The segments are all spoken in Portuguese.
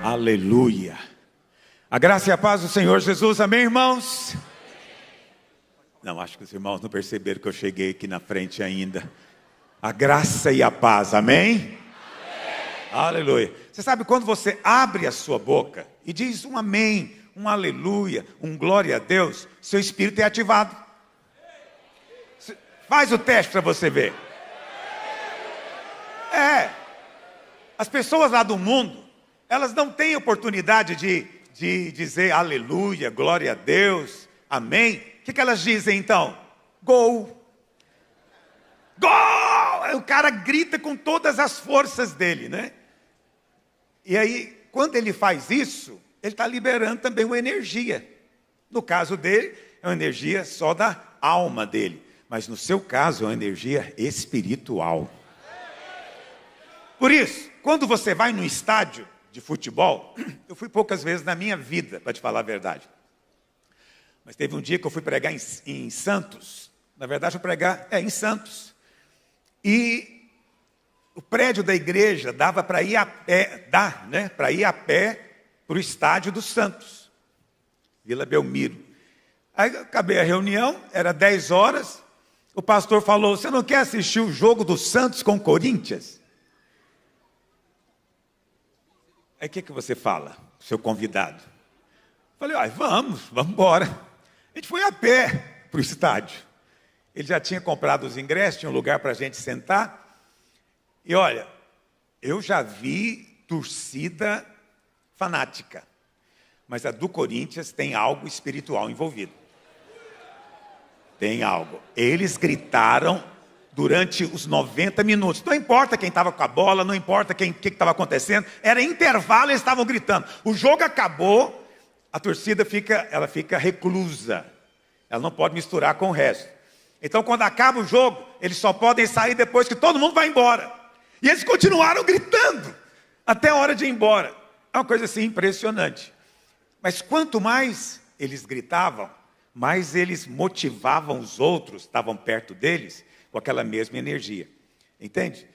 Aleluia. A graça e a paz do Senhor Jesus, amém, irmãos? Não, acho que os irmãos não perceberam que eu cheguei aqui na frente ainda. A graça e a paz, amém? Aleluia. Você sabe, quando você abre a sua boca e diz um amém, um aleluia, um glória a Deus, seu espírito é ativado. Faz o teste para você ver. As pessoas lá do mundo, elas não têm oportunidade de dizer aleluia, glória a Deus, amém. O que elas dizem então? Gol! Gol! O cara grita com todas as forças dele, né? E aí, quando ele faz isso, ele está liberando também uma energia. No caso dele, é uma energia só da alma dele. Mas no seu caso, é uma energia espiritual. Por isso, quando você vai no estádio de futebol, eu fui poucas vezes na minha vida, para te falar a verdade. Mas teve um dia que eu fui pregar em Santos. Na verdade, eu fui pregar em Santos. E o prédio da igreja dava para ir a pé, para ir a pé para o estádio do Santos, Vila Belmiro. Aí acabei a reunião, era 10 horas, o pastor falou: você não quer assistir o jogo do Santos com o Corinthians? Aí o que você fala, seu convidado? Falei: vamos embora. A gente foi a pé para o estádio. Ele já tinha comprado os ingressos, tinha um lugar para a gente sentar. E olha, eu já vi torcida fanática, mas a do Corinthians tem algo espiritual envolvido. Tem algo. Eles gritaram durante os 90 minutos. Não importa quem estava com a bola, não importa o que estava acontecendo. Era intervalo, eles estavam gritando. O jogo acabou, a torcida fica reclusa. Ela não pode misturar com o resto. Então, quando acaba o jogo, eles só podem sair depois que todo mundo vai embora. E eles continuaram gritando até a hora de ir embora. É uma coisa assim impressionante. Mas quanto mais eles gritavam, mais eles motivavam os outros, estavam perto deles, com aquela mesma energia. Entende?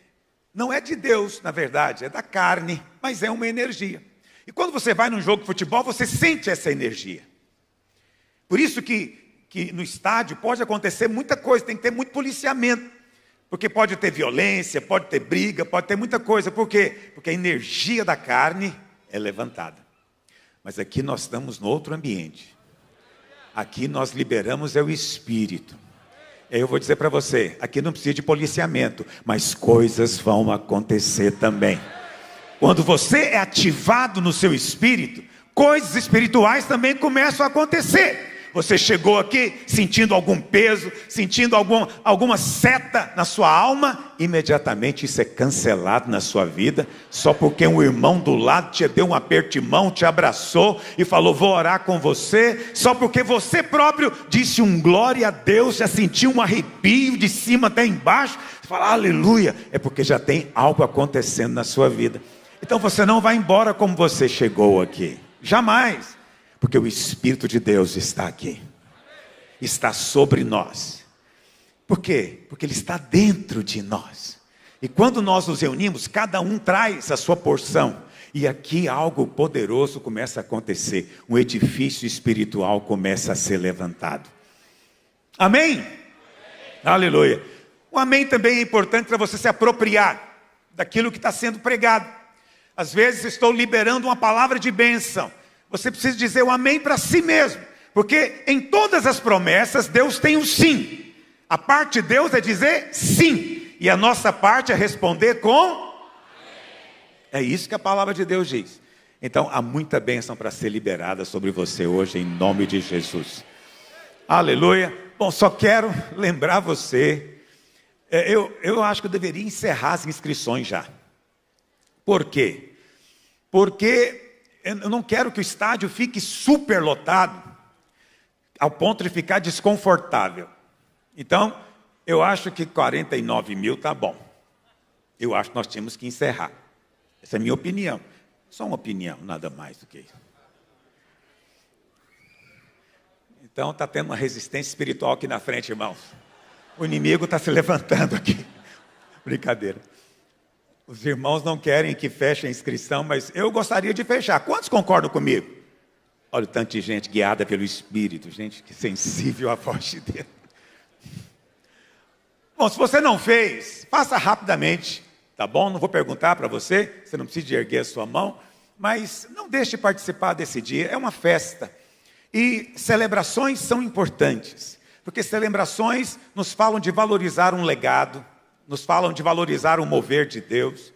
Não é de Deus, na verdade, é da carne, mas é uma energia. E quando você vai num jogo de futebol, você sente essa energia. Por isso que no estádio pode acontecer muita coisa, tem que ter muito policiamento. Porque pode ter violência, pode ter briga, pode ter muita coisa. Por quê? Porque a energia da carne é levantada. Mas aqui nós estamos no outro ambiente. Aqui nós liberamos o Espírito. E aí eu vou dizer para você, aqui não precisa de policiamento, mas coisas vão acontecer também. Quando você é ativado no seu espírito, coisas espirituais também começam a acontecer. Você chegou aqui sentindo algum peso, sentindo alguma seta na sua alma, imediatamente isso é cancelado na sua vida, só porque um irmão do lado te deu um aperto de mão, te abraçou e falou: vou orar com você, só porque você próprio disse um glória a Deus, já sentiu um arrepio de cima até embaixo, você fala aleluia, é porque já tem algo acontecendo na sua vida. Então você não vai embora como você chegou aqui, jamais. Porque o Espírito de Deus está aqui. Está sobre nós. Por quê? Porque Ele está dentro de nós. E quando nós nos reunimos, cada um traz a sua porção. E aqui algo poderoso começa a acontecer. Um edifício espiritual começa a ser levantado. Amém? Amém. Aleluia. O amém também é importante para você se apropriar daquilo que está sendo pregado. Às vezes estou liberando uma palavra de bênção. Você precisa dizer o amém para si mesmo. Porque em todas as promessas, Deus tem um sim. A parte de Deus é dizer sim. E a nossa parte é responder com amém. É isso que a palavra de Deus diz. Então, há muita bênção para ser liberada sobre você hoje, em nome de Jesus. Aleluia. Bom, só quero lembrar você. Eu acho que eu deveria encerrar as inscrições já. Por quê? Porque eu não quero que o estádio fique super lotado, ao ponto de ficar desconfortável. Então, eu acho que 49 mil está bom. Eu acho que nós tínhamos que encerrar. Essa é a minha opinião. Só uma opinião, nada mais do que isso. Então, está tendo uma resistência espiritual aqui na frente, irmãos. O inimigo está se levantando aqui. Brincadeira. Os irmãos não querem que feche a inscrição, mas eu gostaria de fechar. Quantos concordam comigo? Olha o tanto de gente guiada pelo Espírito, gente que sensível à voz de Deus. Bom, se você não fez, faça rapidamente, tá bom? Não vou perguntar para você, você não precisa de erguer a sua mão, mas não deixe de participar desse dia, é uma festa. E celebrações são importantes, porque celebrações nos falam de valorizar um legado, nos falam de valorizar o mover de Deus,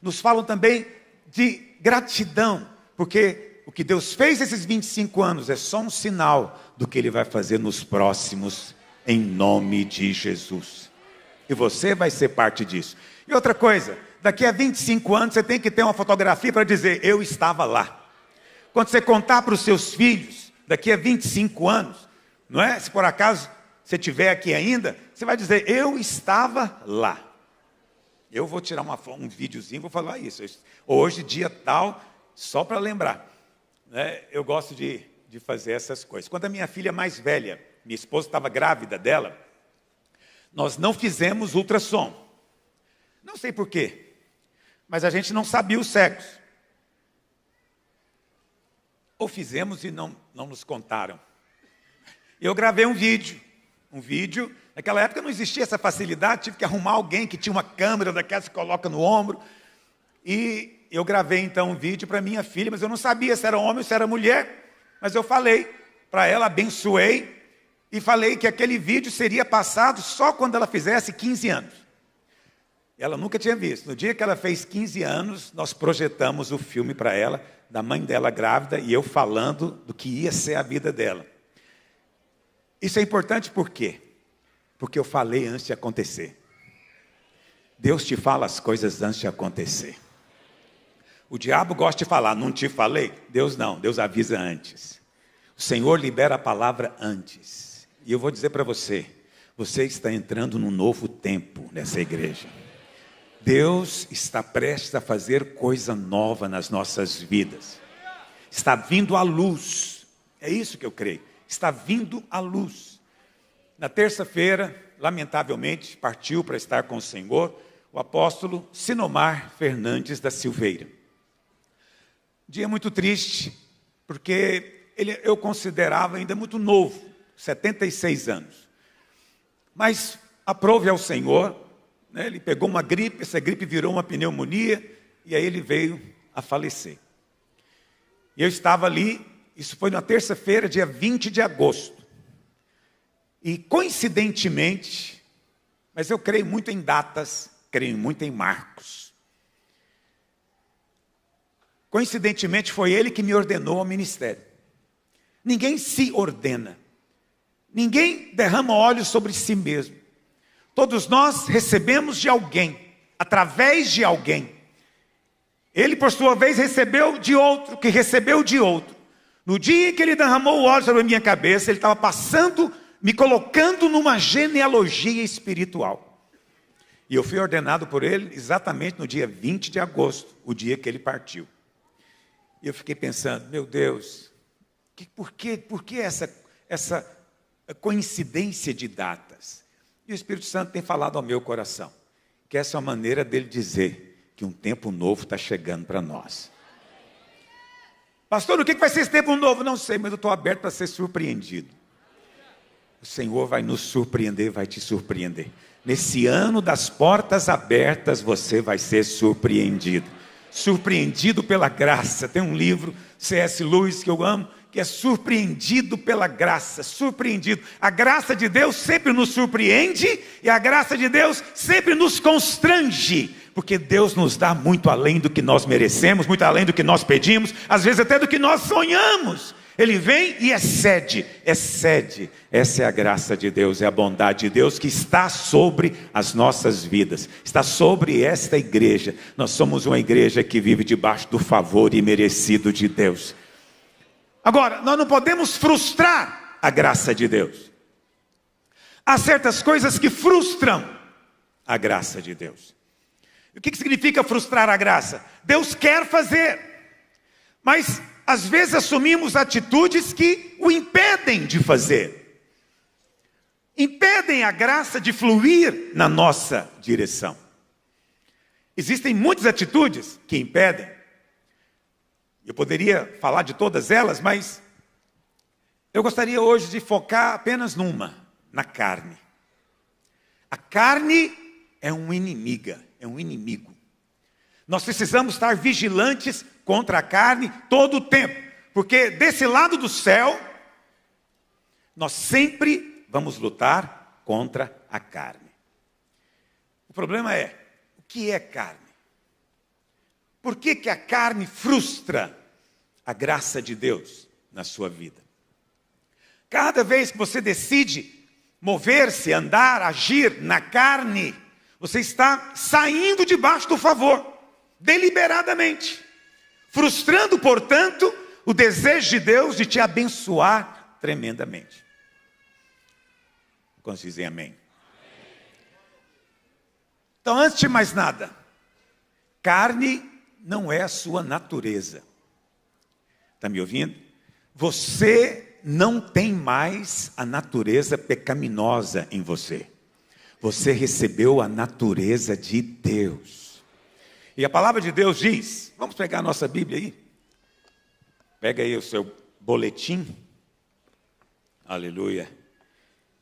nos falam também de gratidão, porque o que Deus fez esses 25 anos é só um sinal do que Ele vai fazer nos próximos, em nome de Jesus. E você vai ser parte disso. E outra coisa, daqui a 25 anos você tem que ter uma fotografia para dizer, eu estava lá. Quando você contar para os seus filhos, daqui a 25 anos, não é? Se por acaso você estiver aqui ainda, você vai dizer, eu estava lá. Eu vou tirar um videozinho, vou falar isso. Hoje, dia tal, só para lembrar. Né? Eu gosto de fazer essas coisas. Quando a minha filha mais velha, minha esposa estava grávida dela, nós não fizemos ultrassom. Não sei por quê, mas a gente não sabia o sexo. Ou fizemos e não nos contaram. Eu gravei um vídeo, naquela época não existia essa facilidade, tive que arrumar alguém que tinha uma câmera daquela que se coloca no ombro. E eu gravei então um vídeo para minha filha, mas eu não sabia se era homem ou se era mulher. Mas eu falei para ela, abençoei, e falei que aquele vídeo seria passado só quando ela fizesse 15 anos. Ela nunca tinha visto. No dia que ela fez 15 anos, nós projetamos o filme para ela, da mãe dela grávida, e eu falando do que ia ser a vida dela. Isso é importante por quê? Porque eu falei antes de acontecer. Deus te fala as coisas antes de acontecer. O diabo gosta de falar, não te falei? Deus não, Deus avisa antes. O Senhor libera a palavra antes. E eu vou dizer para você, você está entrando num novo tempo nessa igreja. Deus está prestes a fazer coisa nova nas nossas vidas. Está vindo à luz. É isso que eu creio. Está vindo à luz. Na terça-feira, lamentavelmente, partiu para estar com o Senhor o apóstolo Sinomar Fernandes da Silveira. Dia muito triste, porque eu considerava ainda muito novo, 76 anos. Mas aprove ao Senhor, né, ele pegou uma gripe, essa gripe virou uma pneumonia, e aí ele veio a falecer. E eu estava ali, isso foi na terça-feira, dia 20 de agosto. E coincidentemente, mas eu creio muito em datas, creio muito em marcos. Coincidentemente foi ele que me ordenou ao ministério. Ninguém se ordena. Ninguém derrama óleo sobre si mesmo. Todos nós recebemos de alguém, através de alguém. Ele, por sua vez, recebeu de outro, que recebeu de outro. No dia em que ele derramou o óleo sobre a minha cabeça, ele estava passando, me colocando numa genealogia espiritual. E eu fui ordenado por ele exatamente no dia 20 de agosto, o dia que ele partiu. E eu fiquei pensando, meu Deus, por que essa coincidência de datas? E o Espírito Santo tem falado ao meu coração, que essa é a maneira dele dizer que um tempo novo está chegando para nós. Pastor, o que vai ser esse tempo novo? Não sei, mas eu estou aberto para ser surpreendido. O Senhor vai nos surpreender, vai te surpreender. Nesse ano das portas abertas, você vai ser surpreendido. Surpreendido pela graça. Tem um livro, C.S. Lewis, que eu amo, que é surpreendido pela graça. Surpreendido. A graça de Deus sempre nos surpreende e a graça de Deus sempre nos constrange. Porque Deus nos dá muito além do que nós merecemos, muito além do que nós pedimos, às vezes até do que nós sonhamos. Ele vem e excede. Essa é a graça de Deus, é a bondade de Deus que está sobre as nossas vidas, está sobre esta igreja. Nós somos uma igreja que vive debaixo do favor imerecido de Deus. Agora, nós não podemos frustrar a graça de Deus. Há certas coisas que frustram a graça de Deus. O que significa frustrar a graça? Deus quer fazer, mas às vezes assumimos atitudes que o impedem de fazer. Impedem a graça de fluir na nossa direção. Existem muitas atitudes que impedem. Eu poderia falar de todas elas, mas eu gostaria hoje de focar apenas numa, na carne. A carne é um inimigo. Nós precisamos estar vigilantes contra a carne todo o tempo, porque desse lado do céu, nós sempre vamos lutar contra a carne. O problema é, o que é carne? Por que a carne frustra a graça de Deus na sua vida? Cada vez que você decide mover-se, andar, agir na carne, você está saindo debaixo do favor, deliberadamente, frustrando, portanto, o desejo de Deus de te abençoar tremendamente. Quantos dizem amém? Então, antes de mais nada, carne não é a sua natureza. Está me ouvindo? Você não tem mais a natureza pecaminosa em você. Você recebeu a natureza de Deus. E a palavra de Deus diz, vamos pegar a nossa Bíblia aí. Pega aí o seu boletim. Aleluia.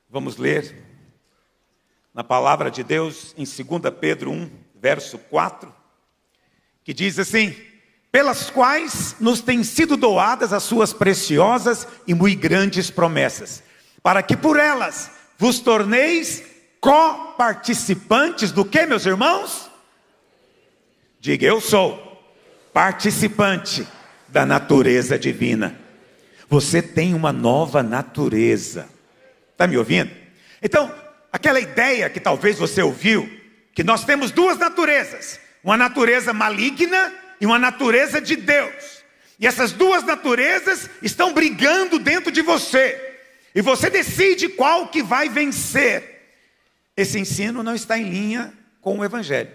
Vamos ler na palavra de Deus em 2 Pedro 1, verso 4, que diz assim: pelas quais nos têm sido doadas as suas preciosas e muito grandes promessas, para que por elas vos torneis coparticipantes do que, meus irmãos? Diga, eu sou participante da natureza divina. Você tem uma nova natureza. Está me ouvindo? Então, aquela ideia que talvez você ouviu, que nós temos duas naturezas, uma natureza maligna e uma natureza de Deus. E essas duas naturezas estão brigando dentro de você. E você decide qual que vai vencer. Esse ensino não está em linha com o Evangelho.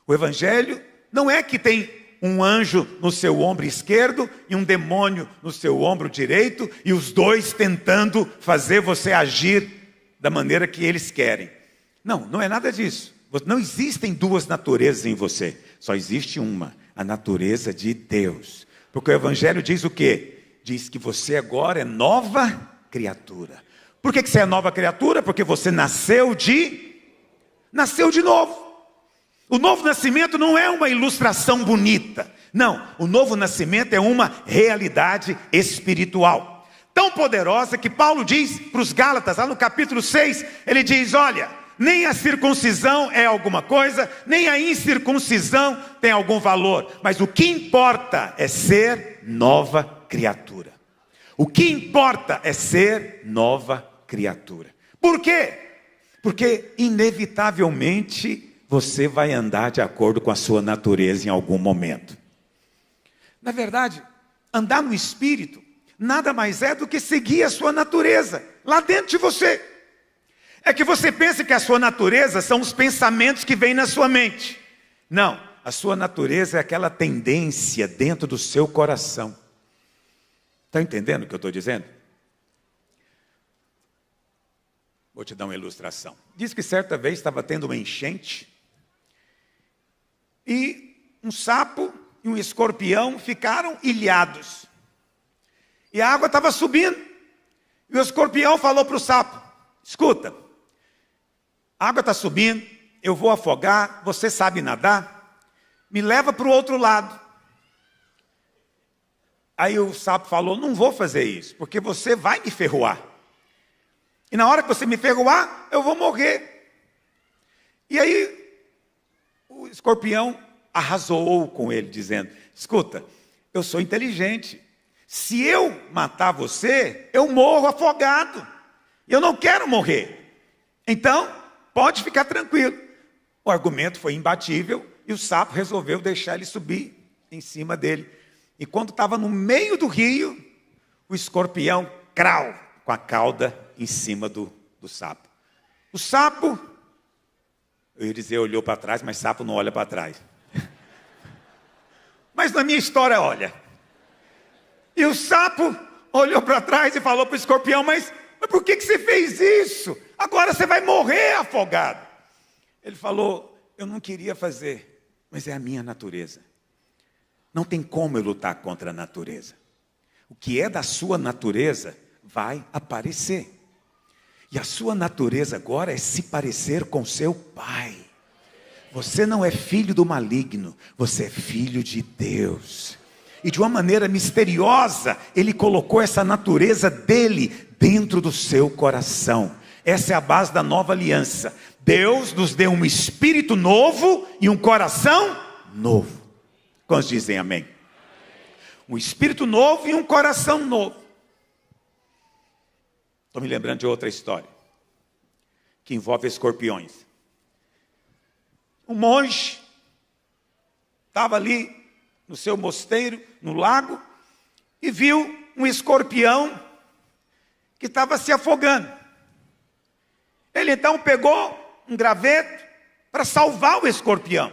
O Evangelho não é que tem um anjo no seu ombro esquerdo e um demônio no seu ombro direito, e os dois tentando fazer você agir da maneira que eles querem. Não, não é nada disso. Não existem duas naturezas em você. Só existe uma, a natureza de Deus. Porque o Evangelho diz o quê? Diz que você agora é nova criatura. Por que você é nova criatura? Porque você nasceu de novo. O novo nascimento não é uma ilustração bonita. Não, o novo nascimento é uma realidade espiritual. Tão poderosa que Paulo diz para os Gálatas, lá no capítulo 6, ele diz, olha, nem a circuncisão é alguma coisa, nem a incircuncisão tem algum valor. Mas o que importa é ser nova criatura. O que importa é ser nova criatura. Por quê? Porque inevitavelmente você vai andar de acordo com a sua natureza em algum momento. Na verdade, andar no Espírito nada mais é do que seguir a sua natureza, lá dentro de você. É que você pensa que a sua natureza são os pensamentos que vêm na sua mente. Não, a sua natureza é aquela tendência dentro do seu coração. Está entendendo o que eu estou dizendo? Vou te dar uma ilustração. Diz que certa vez estava tendo uma enchente, e um sapo e um escorpião ficaram ilhados. E a água estava subindo. E o escorpião falou para o sapo, escuta, a água está subindo, eu vou afogar, você sabe nadar, me leva para o outro lado. Aí o sapo falou, não vou fazer isso, porque você vai me ferroar. E na hora que você me ferroar, eu vou morrer. E aí o escorpião arrasou com ele, dizendo, escuta, eu sou inteligente. Se eu matar você, eu morro afogado. Eu não quero morrer. Então, pode ficar tranquilo. O argumento foi imbatível e o sapo resolveu deixar ele subir em cima dele. E quando estava no meio do rio, o escorpião, crau, com a cauda em cima do sapo. O sapo, eu ia dizer, olhou para trás, mas sapo não olha para trás. Mas na minha história, olha. E o sapo olhou para trás e falou para o escorpião, mas por que você fez isso? Agora você vai morrer afogado. Ele falou, eu não queria fazer mas é a minha natureza. Não tem como eu lutar contra a natureza. O que é da sua natureza vai aparecer. E a sua natureza agora é se parecer com seu pai. Você não é filho do maligno, você é filho de Deus. E de uma maneira misteriosa, Ele colocou essa natureza dele dentro do seu coração. Essa é a base da nova aliança. Deus nos deu um espírito novo e um coração novo. Quantos dizem amém? Um espírito novo e um coração novo. Estou me lembrando de outra história, que envolve escorpiões. Um monge estava ali no seu mosteiro, no lago, e viu um escorpião que estava se afogando. Ele então pegou um graveto para salvar o escorpião.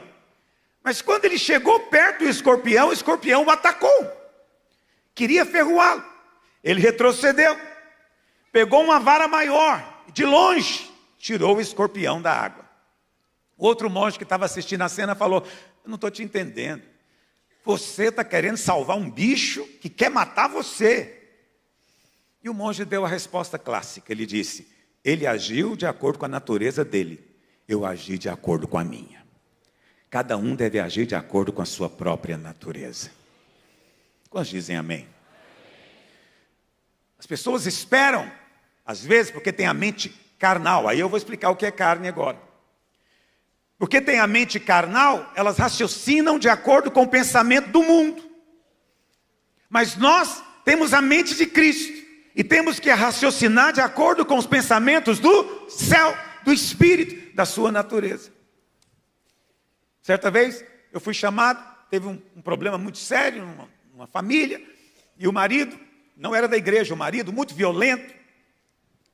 Mas quando ele chegou perto do escorpião, o escorpião o atacou. Queria ferroá-lo. Ele retrocedeu. Pegou uma vara maior, de longe, tirou o escorpião da água. Outro monge que estava assistindo a cena falou: eu não estou te entendendo. Você está querendo salvar um bicho que quer matar você. E o monge deu a resposta clássica. Ele disse: ele agiu de acordo com a natureza dele. Eu agi de acordo com a minha. Cada um deve agir de acordo com a sua própria natureza. Quantos dizem amém? As pessoas esperam, às vezes, porque tem a mente carnal. Aí eu vou explicar o que é carne agora. Porque tem a mente carnal, elas raciocinam de acordo com o pensamento do mundo. Mas nós temos a mente de Cristo. E temos que raciocinar de acordo com os pensamentos do céu, do Espírito, da sua natureza. Certa vez, eu fui chamado, teve um problema muito sério, numa família. E o marido, não era da igreja, o marido muito violento.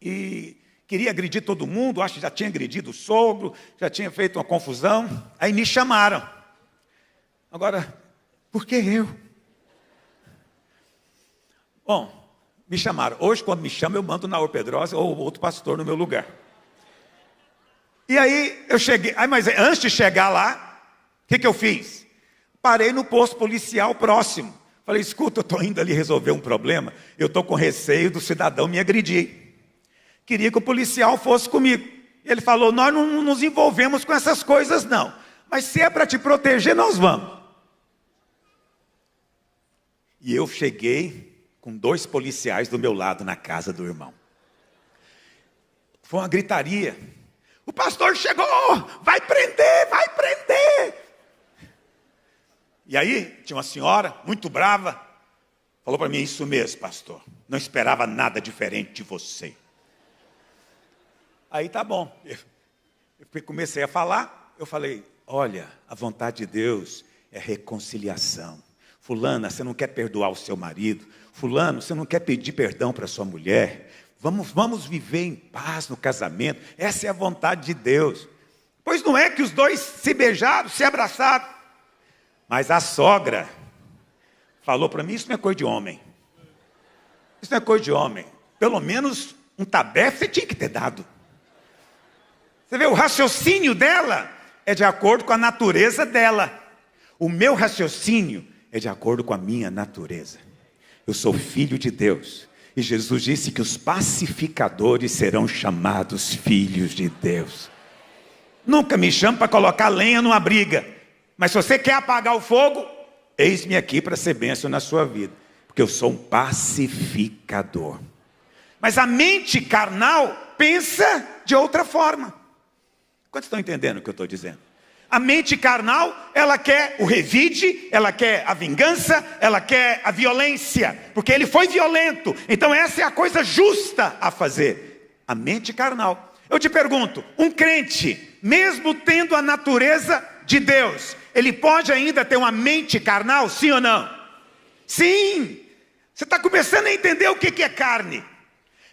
E queria agredir todo mundo, acho que já tinha agredido o sogro, já tinha feito uma confusão. Aí me chamaram. Agora, por que eu? Bom, me chamaram. Hoje, quando me chamam, eu mando o Naor Pedrosa ou outro pastor no meu lugar. E aí, eu cheguei. Mas antes de chegar lá, o que eu fiz? Parei no posto policial próximo. Falei: escuta, eu estou indo ali resolver um problema. Eu estou com receio do cidadão me agredir. Queria que o policial fosse comigo. Ele falou: nós não nos envolvemos com essas coisas não. Mas se é para te proteger, nós vamos. E eu cheguei com 2 policiais do meu lado na casa do irmão. Foi uma gritaria. O pastor chegou, vai prender, vai prender. E aí tinha uma senhora muito brava. Falou para mim: isso mesmo, pastor. Não esperava nada diferente de você. Aí tá bom, eu comecei a falar, eu falei: olha, a vontade de Deus é reconciliação. Fulana, você não quer perdoar o seu marido. Fulano, você não quer pedir perdão para sua mulher. Vamos viver em paz no casamento. Essa é a vontade de Deus. Pois não é que os 2 se beijaram, se abraçaram. Mas a sogra falou para mim: isso não é coisa de homem. Isso não é coisa de homem. Pelo menos um tabefe você tinha que ter dado. Você vê, o raciocínio dela é de acordo com a natureza dela. O meu raciocínio é de acordo com a minha natureza. Eu sou filho de Deus. E Jesus disse que os pacificadores serão chamados filhos de Deus. Nunca me chame para colocar lenha numa briga. Mas se você quer apagar o fogo, eis-me aqui para ser bênção na sua vida. Porque eu sou um pacificador. Mas a mente carnal pensa de outra forma. Quantos estão entendendo o que eu estou dizendo? A mente carnal, ela quer o revide, ela quer a vingança, ela quer a violência, porque ele foi violento. Então essa é a coisa justa a fazer. A mente carnal. Eu te pergunto, um crente, mesmo tendo a natureza de Deus, ele pode ainda ter uma mente carnal, sim ou não? Sim! Você está começando a entender o que é carne.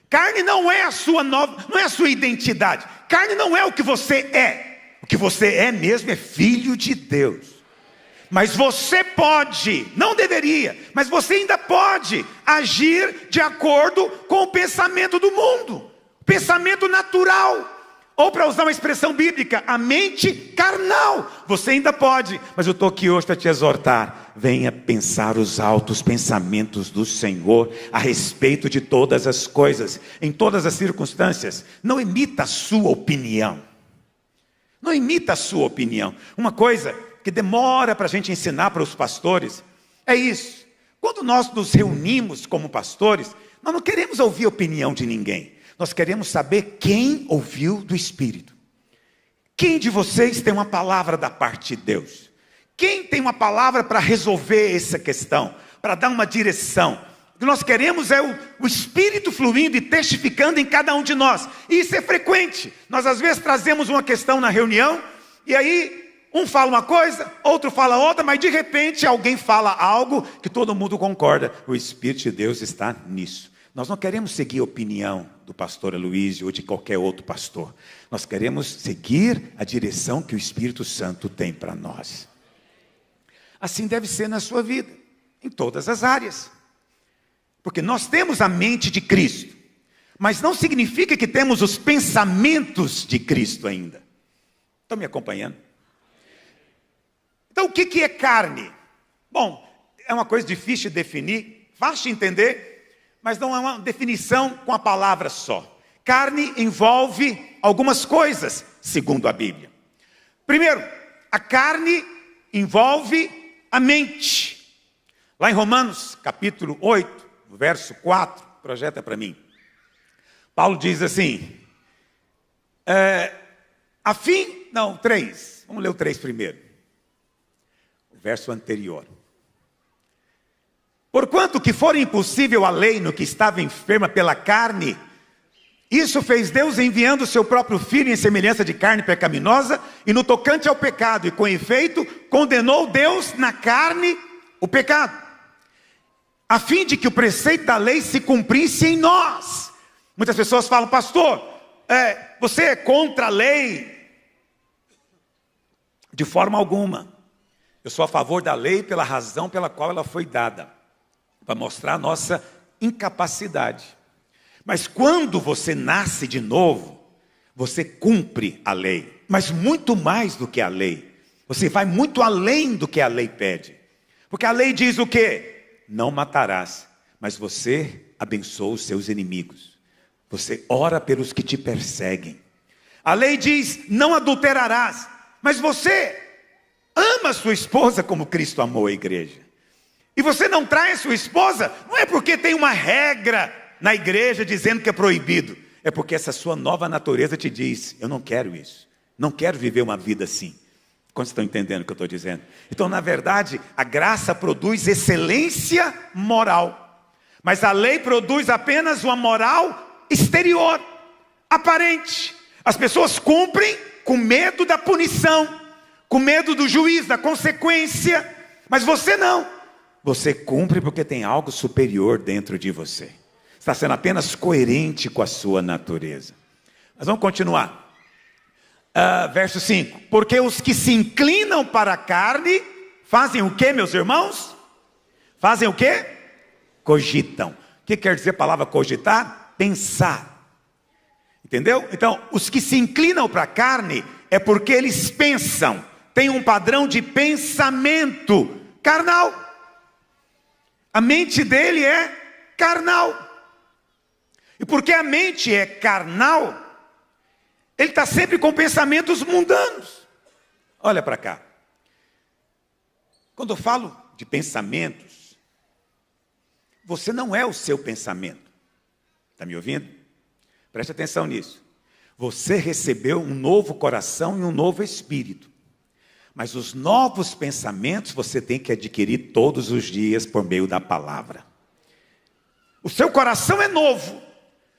Carne não é a sua não é a sua identidade. Carne não é o que você é. O que você é mesmo é filho de Deus. Mas você pode, não deveria, mas você ainda pode agir de acordo com o pensamento do mundo. Pensamento natural. Ou para usar uma expressão bíblica, a mente carnal. Você ainda pode, mas eu estou aqui hoje para te exortar. Venha pensar os altos pensamentos do Senhor a respeito de todas as coisas, em todas as circunstâncias. Não imita a sua opinião. Não imita a sua opinião. Uma coisa que demora para a gente ensinar para os pastores é isso. Quando nós nos reunimos como pastores, nós não queremos ouvir a opinião de ninguém. Nós queremos saber quem ouviu do Espírito. Quem de vocês tem uma palavra da parte de Deus? Quem tem uma palavra para resolver essa questão? Para dar uma direção? O que nós queremos é o Espírito fluindo e testificando em cada um de nós. E isso é frequente. Nós às vezes trazemos uma questão na reunião, e aí um fala uma coisa, outro fala outra, mas de repente alguém fala algo que todo mundo concorda. O Espírito de Deus está nisso. Nós não queremos seguir a opinião do pastor Aloysio ou de qualquer outro pastor. Nós queremos seguir a direção que o Espírito Santo tem para nós. Assim deve ser na sua vida, em todas as áreas. Porque nós temos a mente de Cristo, mas não significa que temos os pensamentos de Cristo ainda. Estão me acompanhando? Então o que é carne? Bom, é uma coisa difícil de definir, fácil de entender, mas não é uma definição com a palavra só. Carne envolve algumas coisas, segundo a Bíblia. Primeiro, a carne envolve a mente. Lá em Romanos, capítulo 8, verso 4, projeta para mim. Paulo diz assim, 3, vamos ler o 3 primeiro. O verso anterior. Porquanto que for impossível a lei no que estava enferma pela carne, isso fez Deus enviando o seu próprio Filho em semelhança de carne pecaminosa, e no tocante ao pecado, e com efeito, condenou Deus na carne o pecado, a fim de que o preceito da lei se cumprisse em nós. Muitas pessoas falam, pastor, você é contra a lei? De forma alguma. Eu sou a favor da lei pela razão pela qual ela foi dada, para mostrar a nossa incapacidade. Mas quando você nasce de novo, você cumpre a lei, mas muito mais do que a lei. Você vai muito além do que a lei pede. Porque a lei diz o quê? Não matarás, mas você abençoa os seus inimigos. Você ora pelos que te perseguem. A lei diz, não adulterarás, mas você ama a sua esposa como Cristo amou a igreja. E você não trai a sua esposa, não é porque tem uma regra na igreja dizendo que é proibido. É porque essa sua nova natureza te diz, eu não quero isso. Não quero viver uma vida assim. Quantos estão entendendo o que eu estou dizendo? Então, na verdade, a graça produz excelência moral. Mas a lei produz apenas uma moral exterior, aparente. As pessoas cumprem com medo da punição, com medo do juiz, da consequência. Mas você não. Você cumpre porque tem algo superior dentro de você. Está sendo apenas coerente com a sua natureza. Mas vamos continuar. Verso 5. Porque os que se inclinam para a carne, fazem o que, meus irmãos? Fazem o que? Cogitam. O que quer dizer a palavra cogitar? Pensar. Entendeu? Então, os que se inclinam para a carne, é porque eles pensam. Tem um padrão de pensamento carnal. A mente dele é carnal. E porque a mente é carnal, ele está sempre com pensamentos mundanos. Olha para cá. Quando eu falo de pensamentos, você não é o seu pensamento. Está me ouvindo? Preste atenção nisso. Você recebeu um novo coração e um novo espírito. Mas os novos pensamentos você tem que adquirir todos os dias por meio da palavra. O seu coração é novo,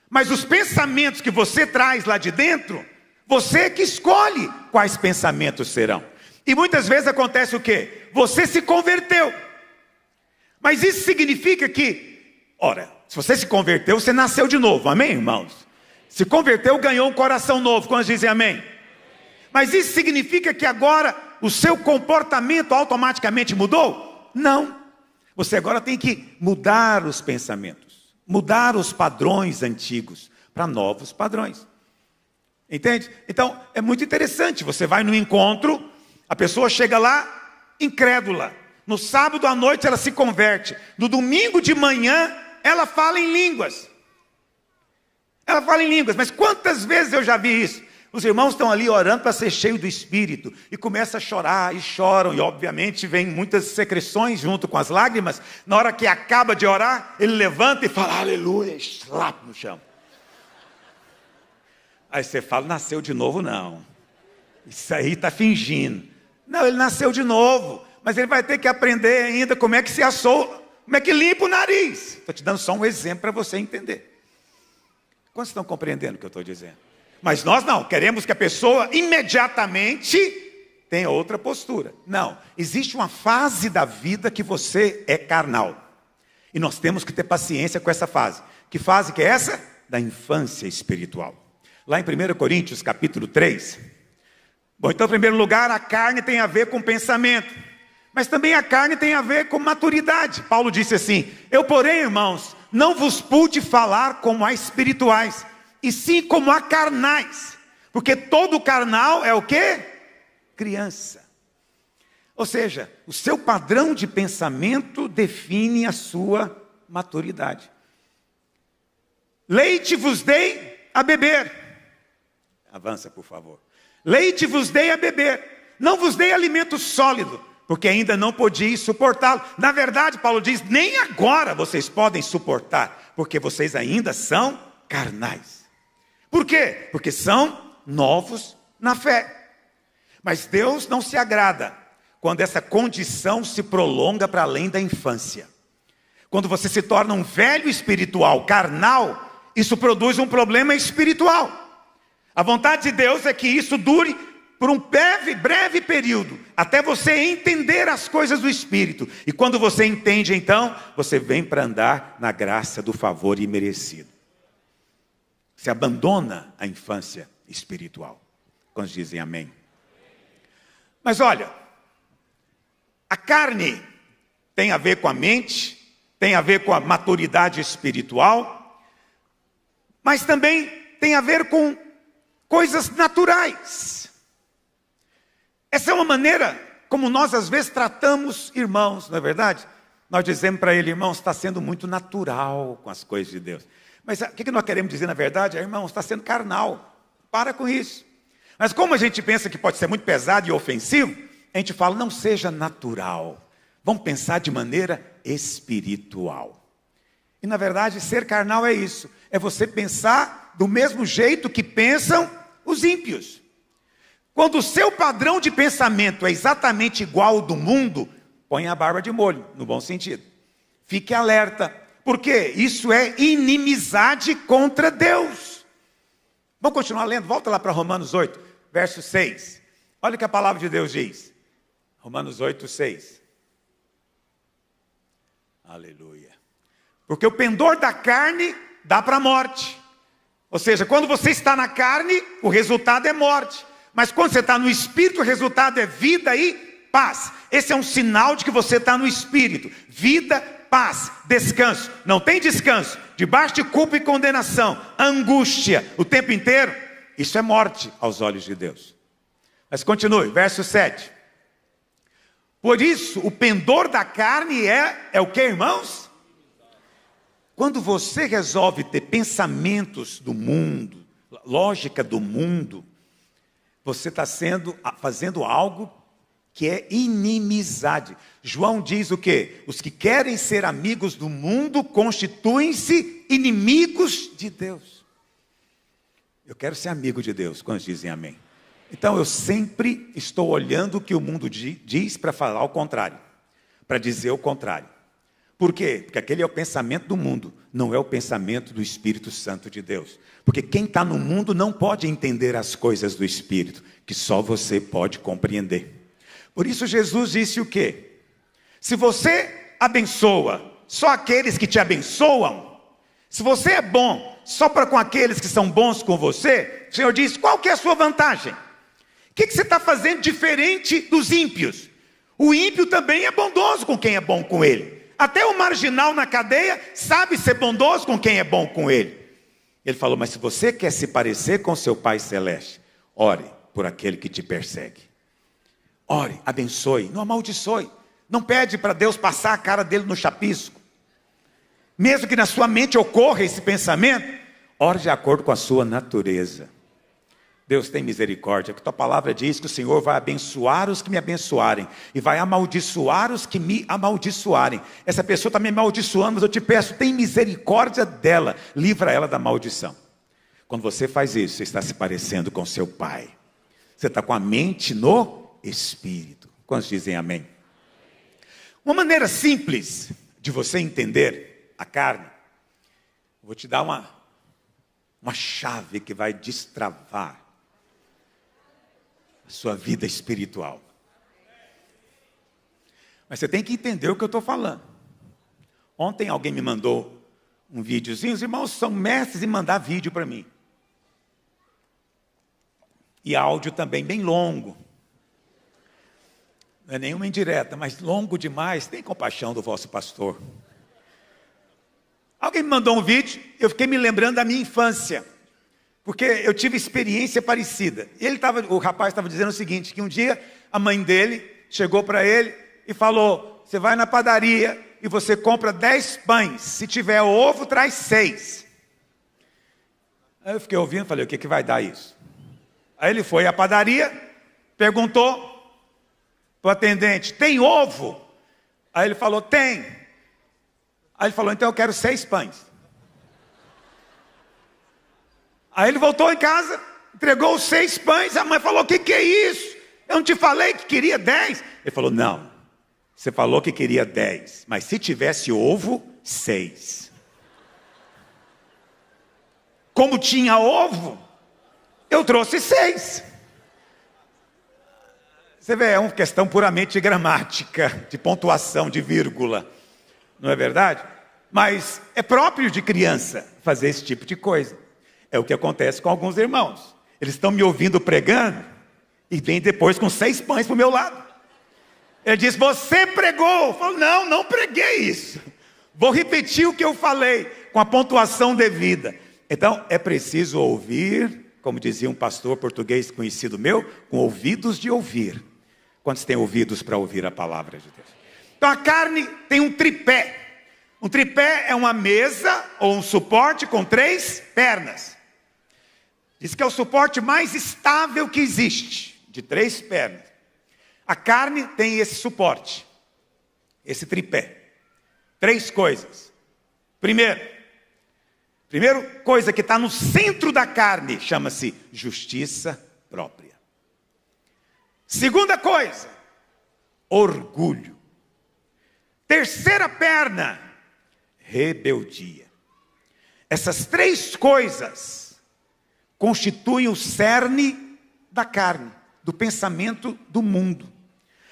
mas os pensamentos que você traz lá de dentro, você é que escolhe quais pensamentos serão. E muitas vezes acontece o quê? Você se converteu. Mas isso significa que, ora, se você se converteu, você nasceu de novo, amém, irmãos? Se converteu, ganhou um coração novo, quando dizem amém? Mas isso significa que agora o seu comportamento automaticamente mudou? Não. Você agora tem que mudar os pensamentos, mudar os padrões antigos para novos padrões. Entende? Então, é muito interessante. Você vai no encontro, a pessoa chega lá incrédula. No sábado à noite ela se converte. No domingo de manhã ela fala em línguas. Ela fala em línguas. Mas quantas vezes eu já vi isso? Os irmãos estão ali orando para ser cheio do Espírito. E começa a chorar e choram. E obviamente vem muitas secreções junto com as lágrimas. Na hora que acaba de orar, ele levanta e fala aleluia, e slap no chão. Aí você fala, nasceu de novo? Não. Isso aí está fingindo. Não, ele nasceu de novo. Mas ele vai ter que aprender ainda como é que se assou, como é que limpa o nariz. Estou te dando só um exemplo para você entender. Quantos estão compreendendo o que eu estou dizendo? Mas nós não, queremos que a pessoa imediatamente tenha outra postura. Não, existe uma fase da vida que você é carnal. E nós temos que ter paciência com essa fase. Que fase que é essa? Da infância espiritual. Lá em 1 Coríntios, capítulo 3. Bom, então, em primeiro lugar, a carne tem a ver com pensamento. Mas também a carne tem a ver com maturidade. Paulo disse assim, eu, porém, irmãos, não vos pude falar como a espirituais, e sim como a carnais. Porque todo carnal é o quê? Criança. Ou seja, o seu padrão de pensamento define a sua maturidade. Leite vos dei a beber. Avança, por favor. Leite vos dei a beber. Não vos dei alimento sólido, porque ainda não podíeis suportá-lo. Na verdade, Paulo diz, nem agora vocês podem suportar, porque vocês ainda são carnais. Por quê? Porque são novos na fé. Mas Deus não se agrada quando essa condição se prolonga para além da infância. Quando você se torna um velho espiritual, carnal, isso produz um problema espiritual. A vontade de Deus é que isso dure por um breve período, até você entender as coisas do Espírito. E quando você entende, então, você vem para andar na graça do favor imerecido. Você abandona a infância espiritual. Quando dizem amém? Mas olha, a carne tem a ver com a mente, tem a ver com a maturidade espiritual, mas também tem a ver com coisas naturais. Essa é uma maneira como nós às vezes tratamos irmãos, não é verdade? Nós dizemos para ele, irmãos, está sendo muito natural com as coisas de Deus. Mas o que nós queremos dizer na verdade? Irmãos, está sendo carnal. Para com isso. Mas como a gente pensa que pode ser muito pesado e ofensivo, a gente fala, não seja natural. Vamos pensar de maneira espiritual. E na verdade, ser carnal é isso. É você pensar do mesmo jeito que pensam os ímpios. Quando o seu padrão de pensamento é exatamente igual ao do mundo, põe a barba de molho, no bom sentido. Fique alerta, porque isso é inimizade contra Deus. Vamos continuar lendo? Volta lá para Romanos 8, verso 6. Olha o que a palavra de Deus diz. Romanos 8, 6. Aleluia. Porque o pendor da carne dá para a morte. Ou seja, quando você está na carne, o resultado é morte. Mas quando você está no Espírito, o resultado é vida e paz. Esse é um sinal de que você está no Espírito. Vida, paz, descanso. Não tem descanso. Debaixo de culpa e condenação, angústia, o tempo inteiro. Isso é morte aos olhos de Deus. Mas continue, verso 7. Por isso, o pendor da carne é o que, irmãos? Quando você resolve ter pensamentos do mundo, lógica do mundo, você está fazendo algo que é inimizade. João diz o quê? Os que querem ser amigos do mundo constituem-se inimigos de Deus. Eu quero ser amigo de Deus, quando dizem amém. Então eu sempre estou olhando o que o mundo diz para falar o contrário, para dizer o contrário. Por quê? Porque aquele é o pensamento do mundo, não é o pensamento do Espírito Santo de Deus. Porque quem está no mundo não pode entender as coisas do Espírito, que só você pode compreender. Por isso Jesus disse o quê? Se você abençoa só aqueles que te abençoam, se você é bom só para com aqueles que são bons com você, o Senhor diz, qual que é a sua vantagem? O que você está fazendo diferente dos ímpios? O ímpio também é bondoso com quem é bom com ele. Até o marginal na cadeia sabe ser bondoso com quem é bom com ele. Ele falou, mas se você quer se parecer com seu Pai Celeste, ore por aquele que te persegue. Ore, abençoe, não amaldiçoe. Não pede para Deus passar a cara dele no chapisco. Mesmo que na sua mente ocorra esse pensamento, ore de acordo com a sua natureza. Deus tem misericórdia, porque tua palavra diz que o Senhor vai abençoar os que me abençoarem e vai amaldiçoar os que me amaldiçoarem. Essa pessoa está me amaldiçoando, mas eu te peço, tem misericórdia dela, livra ela da maldição. Quando você faz isso, você está se parecendo com seu Pai. Você está com a mente no Espírito. Quantos dizem amém? Uma maneira simples de você entender a carne, vou te dar uma chave que vai destravar a sua vida espiritual. Mas você tem que entender o que eu estou falando. Ontem alguém me mandou um videozinho. Os irmãos são mestres em mandar vídeo para mim. E áudio também, bem longo. Não é nenhuma indireta, mas longo demais. Tem compaixão do vosso pastor. Alguém me mandou um vídeo, eu fiquei me lembrando da minha infância. Porque eu tive experiência parecida. O rapaz estava dizendo o seguinte, que um dia a mãe dele chegou para ele e falou, você vai na padaria e você compra 10 pães. Se tiver ovo, traz 6. Aí eu fiquei ouvindo e falei, o que vai dar isso? Aí ele foi à padaria, perguntou para o atendente, tem ovo? Aí ele falou, tem. Aí ele falou, então eu quero 6 pães. Aí ele voltou em casa, entregou os 6 pães, a mãe falou, o que é isso? Eu não te falei que queria 10? Ele falou, não, você falou que queria 10, mas se tivesse ovo, 6. Como tinha ovo, eu trouxe 6. Você vê, é uma questão puramente de gramática, de pontuação, de vírgula. Não é verdade? Mas é próprio de criança fazer esse tipo de coisa. É o que acontece com alguns irmãos. Eles estão me ouvindo pregando e vêm depois com 6 pães para o meu lado. Ele diz, você pregou. Eu falo, não preguei isso. Vou repetir o que eu falei, com a pontuação devida. Então, é preciso ouvir, como dizia um pastor português conhecido meu, com ouvidos de ouvir. Quantos têm ouvidos para ouvir a palavra de Deus? Então, a carne tem um tripé. Um tripé é uma mesa ou um suporte com 3 pernas. Diz que é o suporte mais estável que existe, de 3 pernas. A carne tem esse suporte, esse tripé. 3 coisas. Primeira coisa que está no centro da carne, chama-se justiça própria. Segunda coisa, orgulho. Terceira perna, rebeldia. Essas 3 coisas constituem o cerne da carne, do pensamento do mundo.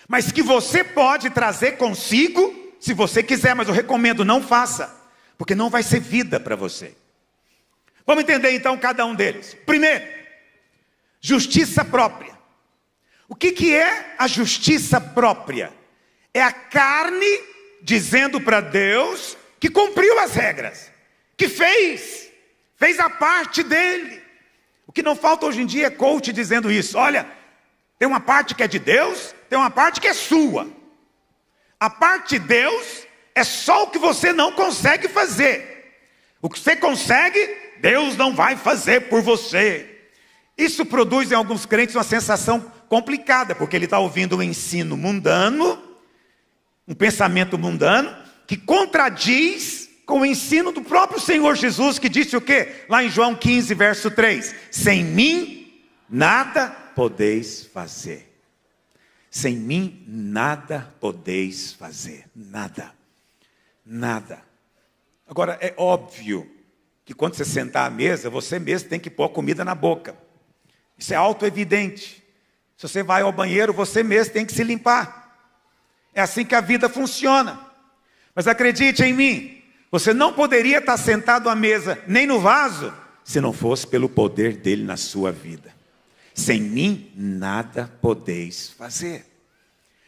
Mas que você pode trazer consigo, se você quiser, mas eu recomendo, não faça, porque não vai ser vida para você. Vamos entender então cada um deles. Primeiro, justiça própria. O que é a justiça própria? É a carne dizendo para Deus que cumpriu as regras, que fez a parte dele. O que não falta hoje em dia é coach dizendo isso. Olha, tem uma parte que é de Deus, tem uma parte que é sua. A parte de Deus é só o que você não consegue fazer. O que você consegue, Deus não vai fazer por você. Isso produz em alguns crentes uma sensação complicada, porque ele está ouvindo um ensino mundano, um pensamento mundano, que contradiz com o ensino do próprio Senhor Jesus, que disse o quê? Lá em João 15, verso 3. Sem mim, nada podeis fazer. Sem mim, nada podeis fazer. Nada. Nada. Agora, é óbvio que quando você sentar à mesa, você mesmo tem que pôr comida na boca. Isso é auto-evidente. Se você vai ao banheiro, você mesmo tem que se limpar. É assim que a vida funciona. Mas acredite em mim, você não poderia estar sentado à mesa, nem no vaso, se não fosse pelo poder dele na sua vida. Sem mim, nada podeis fazer.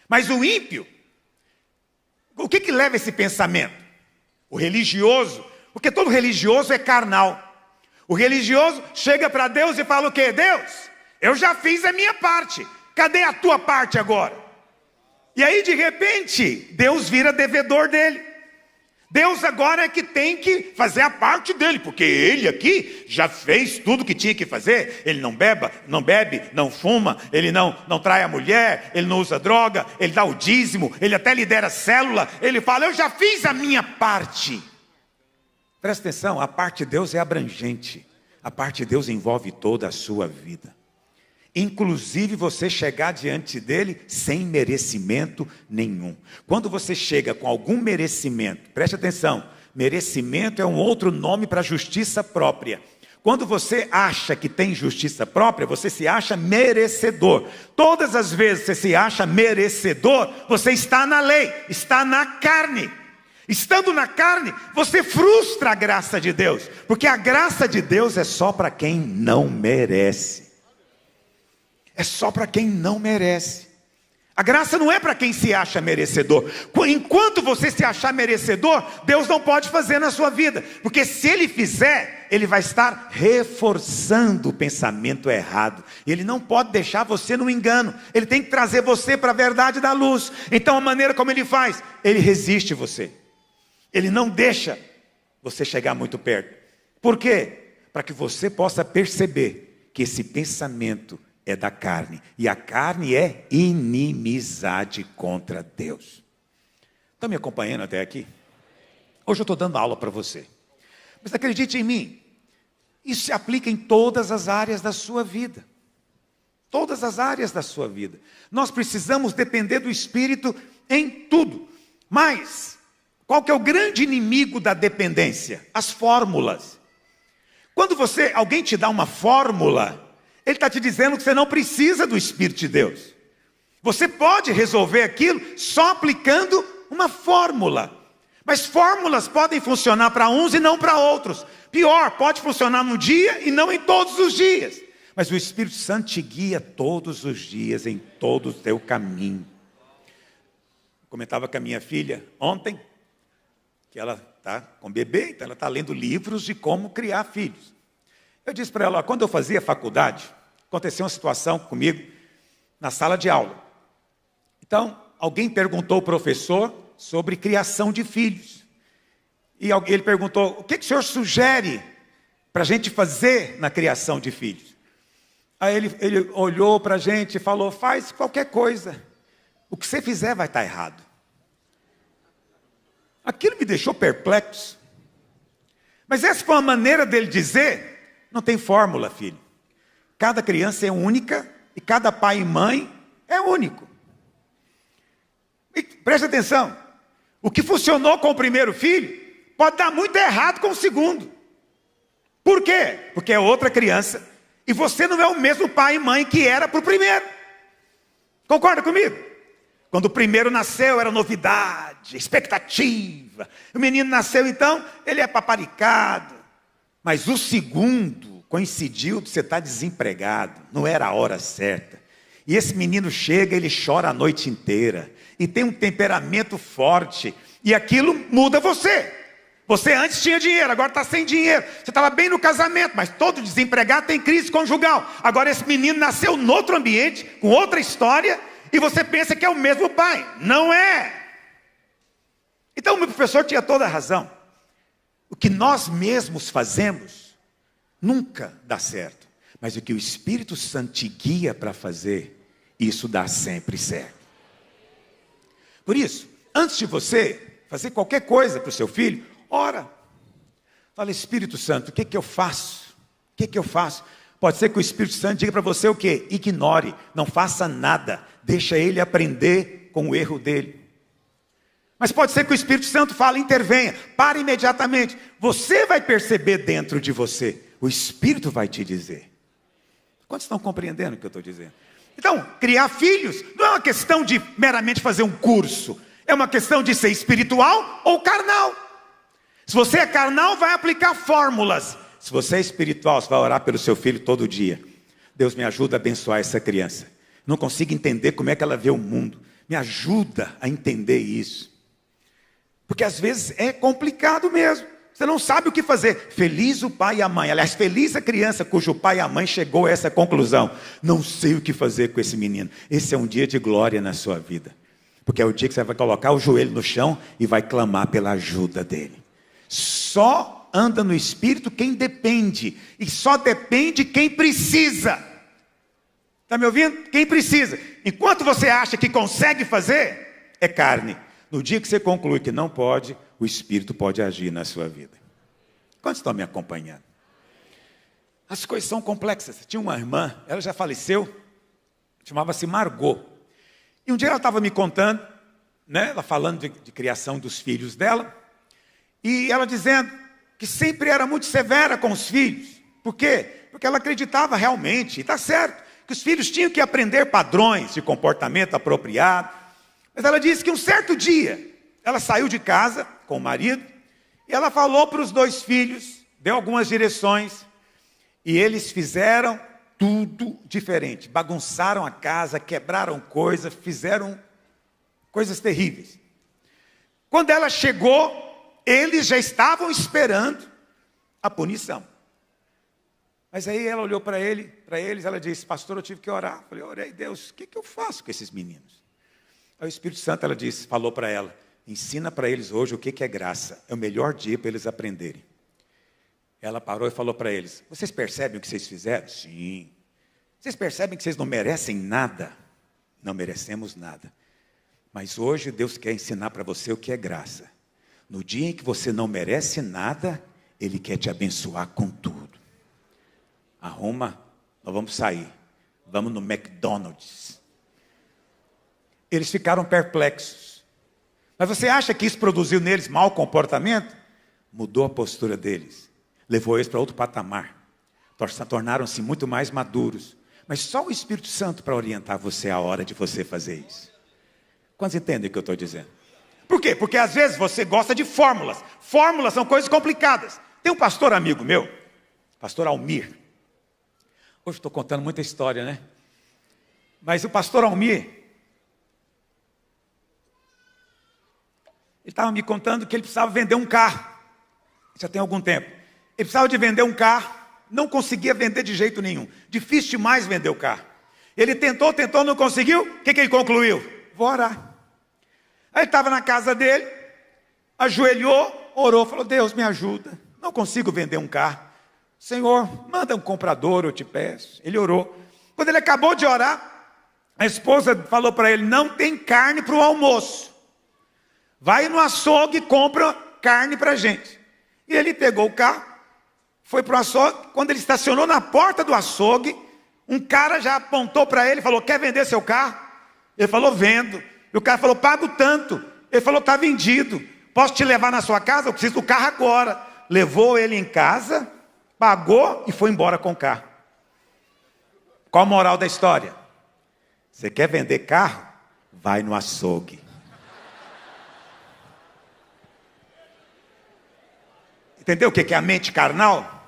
Mas o ímpio, o que leva esse pensamento? O religioso, porque todo religioso é carnal. O religioso chega para Deus e fala o quê? Deus, eu já fiz a minha parte, cadê a tua parte agora? E aí de repente, Deus vira devedor dele. Deus agora é que tem que fazer a parte dele, porque ele aqui já fez tudo que tinha que fazer. Ele não bebe, não fuma, ele não trai a mulher, ele não usa droga, ele dá o dízimo, ele até lidera a célula. Ele fala, eu já fiz a minha parte. Presta atenção, a parte de Deus é abrangente. A parte de Deus envolve toda a sua vida. Inclusive você chegar diante dele sem merecimento nenhum. Quando você chega com algum merecimento, preste atenção, merecimento é um outro nome para justiça própria. Quando você acha que tem justiça própria, você se acha merecedor. Todas as vezes que você se acha merecedor, você está na lei, está na carne. Estando na carne, você frustra a graça de Deus, porque a graça de Deus é só para quem não merece. É só para quem não merece. A graça não é para quem se acha merecedor. Enquanto você se achar merecedor, Deus não pode fazer na sua vida. Porque se Ele fizer, Ele vai estar reforçando o pensamento errado. Ele não pode deixar você no engano. Ele tem que trazer você para a verdade da luz. Então a maneira como Ele faz, Ele resiste você. Ele não deixa você chegar muito perto. Por quê? Para que você possa perceber que esse pensamento é da carne, e a carne é inimizade contra Deus. Estão me acompanhando até aqui? Hoje eu estou dando aula para você, mas acredite em mim, isso se aplica em todas as áreas da sua vida. Todas as áreas da sua vida. Nós precisamos depender do Espírito em tudo. Mas, qual que é o grande inimigo da dependência? As fórmulas. Quando alguém te dá uma fórmula, ele está te dizendo que você não precisa do Espírito de Deus. Você pode resolver aquilo só aplicando uma fórmula. Mas fórmulas podem funcionar para uns e não para outros. Pior, pode funcionar num dia e não em todos os dias. Mas o Espírito Santo te guia todos os dias, em todo o teu caminho. Eu comentava com a minha filha ontem, que ela está com bebê, então ela está lendo livros de como criar filhos. Eu disse para ela, quando eu fazia faculdade, aconteceu uma situação comigo na sala de aula. Então, alguém perguntou ao professor sobre criação de filhos. E ele perguntou, o que o senhor sugere para a gente fazer na criação de filhos? Aí ele olhou para a gente e falou, faz qualquer coisa. O que você fizer vai estar errado. Aquilo me deixou perplexo. Mas essa foi uma maneira dele dizer, não tem fórmula, filho. Cada criança é única e cada pai e mãe é único. E presta atenção, o que funcionou com o primeiro filho pode dar muito errado com o segundo. Por quê? Porque é outra criança e você não é o mesmo pai e mãe que era para o primeiro. Concorda comigo? Quando o primeiro nasceu era novidade, expectativa. O menino nasceu então, ele é paparicado. Mas o segundo coincidiu de você estar desempregado, não era a hora certa. E esse menino chega, ele chora a noite inteira. E tem um temperamento forte. E aquilo muda você. Você antes tinha dinheiro, agora está sem dinheiro. Você estava bem no casamento, mas todo desempregado tem crise conjugal. Agora esse menino nasceu em outro ambiente, com outra história, e você pensa que é o mesmo pai. Não é. Então o meu professor tinha toda a razão. O que nós mesmos fazemos nunca dá certo. Mas o que o Espírito Santo te guia para fazer, isso dá sempre certo. Por isso, antes de você fazer qualquer coisa para o seu filho, ora. Fala, Espírito Santo, o que eu faço? O que eu faço? Pode ser que o Espírito Santo diga para você o quê? Ignore, não faça nada. Deixa ele aprender com o erro dele. Mas pode ser que o Espírito Santo fale, intervenha, pare imediatamente. Você vai perceber dentro de você, o Espírito vai te dizer. Quantos estão compreendendo o que eu estou dizendo? Então, criar filhos não é uma questão de meramente fazer um curso. É uma questão de ser espiritual ou carnal. Se você é carnal, vai aplicar fórmulas. Se você é espiritual, você vai orar pelo seu filho todo dia. Deus, me ajuda a abençoar essa criança. Não consigo entender como é que ela vê o mundo. Me ajuda a entender isso. Porque às vezes é complicado mesmo. Você não sabe o que fazer. Feliz o pai e a mãe. Aliás, feliz a criança cujo pai e a mãe chegou a essa conclusão. Não sei o que fazer com esse menino. Esse é um dia de glória na sua vida. Porque é o dia que você vai colocar o joelho no chão e vai clamar pela ajuda dele. Só anda no Espírito quem depende. E só depende quem precisa. Está me ouvindo? Quem precisa. Enquanto você acha que consegue fazer, é carne. No dia que você conclui que não pode, o Espírito pode agir na sua vida. Quantos estão me acompanhando? As coisas são complexas. Tinha uma irmã, ela já faleceu, chamava-se Margot. E um dia ela estava me contando, né, ela falando de criação dos filhos dela, e ela dizendo que sempre era muito severa com os filhos. Por quê? Porque ela acreditava realmente, e está certo, que os filhos tinham que aprender padrões de comportamento apropriado. Mas ela disse que um certo dia, ela saiu de casa com o marido, e ela falou para os 2 filhos, deu algumas direções, e eles fizeram tudo diferente. Bagunçaram a casa, quebraram coisas, fizeram coisas terríveis. Quando ela chegou, eles já estavam esperando a punição. Mas aí ela olhou para eles, ela disse: pastor, eu tive que orar. Eu falei: orei, Deus, o que eu faço com esses meninos? Aí o Espírito Santo, ela disse, falou para ela: ensina para eles hoje o que é graça. É o melhor dia para eles aprenderem. Ela parou e falou para eles: vocês percebem o que vocês fizeram? Sim. Vocês percebem que vocês não merecem nada? Não merecemos nada. Mas hoje Deus quer ensinar para você o que é graça. No dia em que você não merece nada, Ele quer te abençoar com tudo. Arruma, nós vamos sair. Vamos no McDonald's. Eles ficaram perplexos. Mas você acha que isso produziu neles mau comportamento? Mudou a postura deles. Levou eles para outro patamar. Tornaram-se muito mais maduros. Mas só o Espírito Santo para orientar você a hora de você fazer isso. Quantos entendem o que eu estou dizendo? Por quê? Porque às vezes você gosta de fórmulas. Fórmulas são coisas complicadas. Tem um pastor amigo meu, pastor Almir. Hoje estou contando muita história, né? Mas o pastor Almir, ele estava me contando que ele precisava vender um carro. Já tem algum tempo. Ele precisava de vender um carro, não conseguia vender de jeito nenhum. Difícil demais vender o carro. Ele tentou, não conseguiu. O que ele concluiu? Vou orar. Aí ele estava na casa dele, ajoelhou, orou, falou: Deus, me ajuda. Não consigo vender um carro. Senhor, manda um comprador, eu te peço. Ele orou. Quando ele acabou de orar, a esposa falou para ele: não tem carne para o almoço. Vai no açougue e compra carne para a gente. E ele pegou o carro, foi para o açougue. Quando ele estacionou na porta do açougue, um cara já apontou para ele e falou: quer vender seu carro? Ele falou: vendo. E o cara falou: pago tanto. Ele falou: está vendido. Posso te levar na sua casa? Eu preciso do carro agora. Levou ele em casa, pagou e foi embora com o carro. Qual a moral da história? Você quer vender carro? Vai no açougue. Entendeu o que é a mente carnal?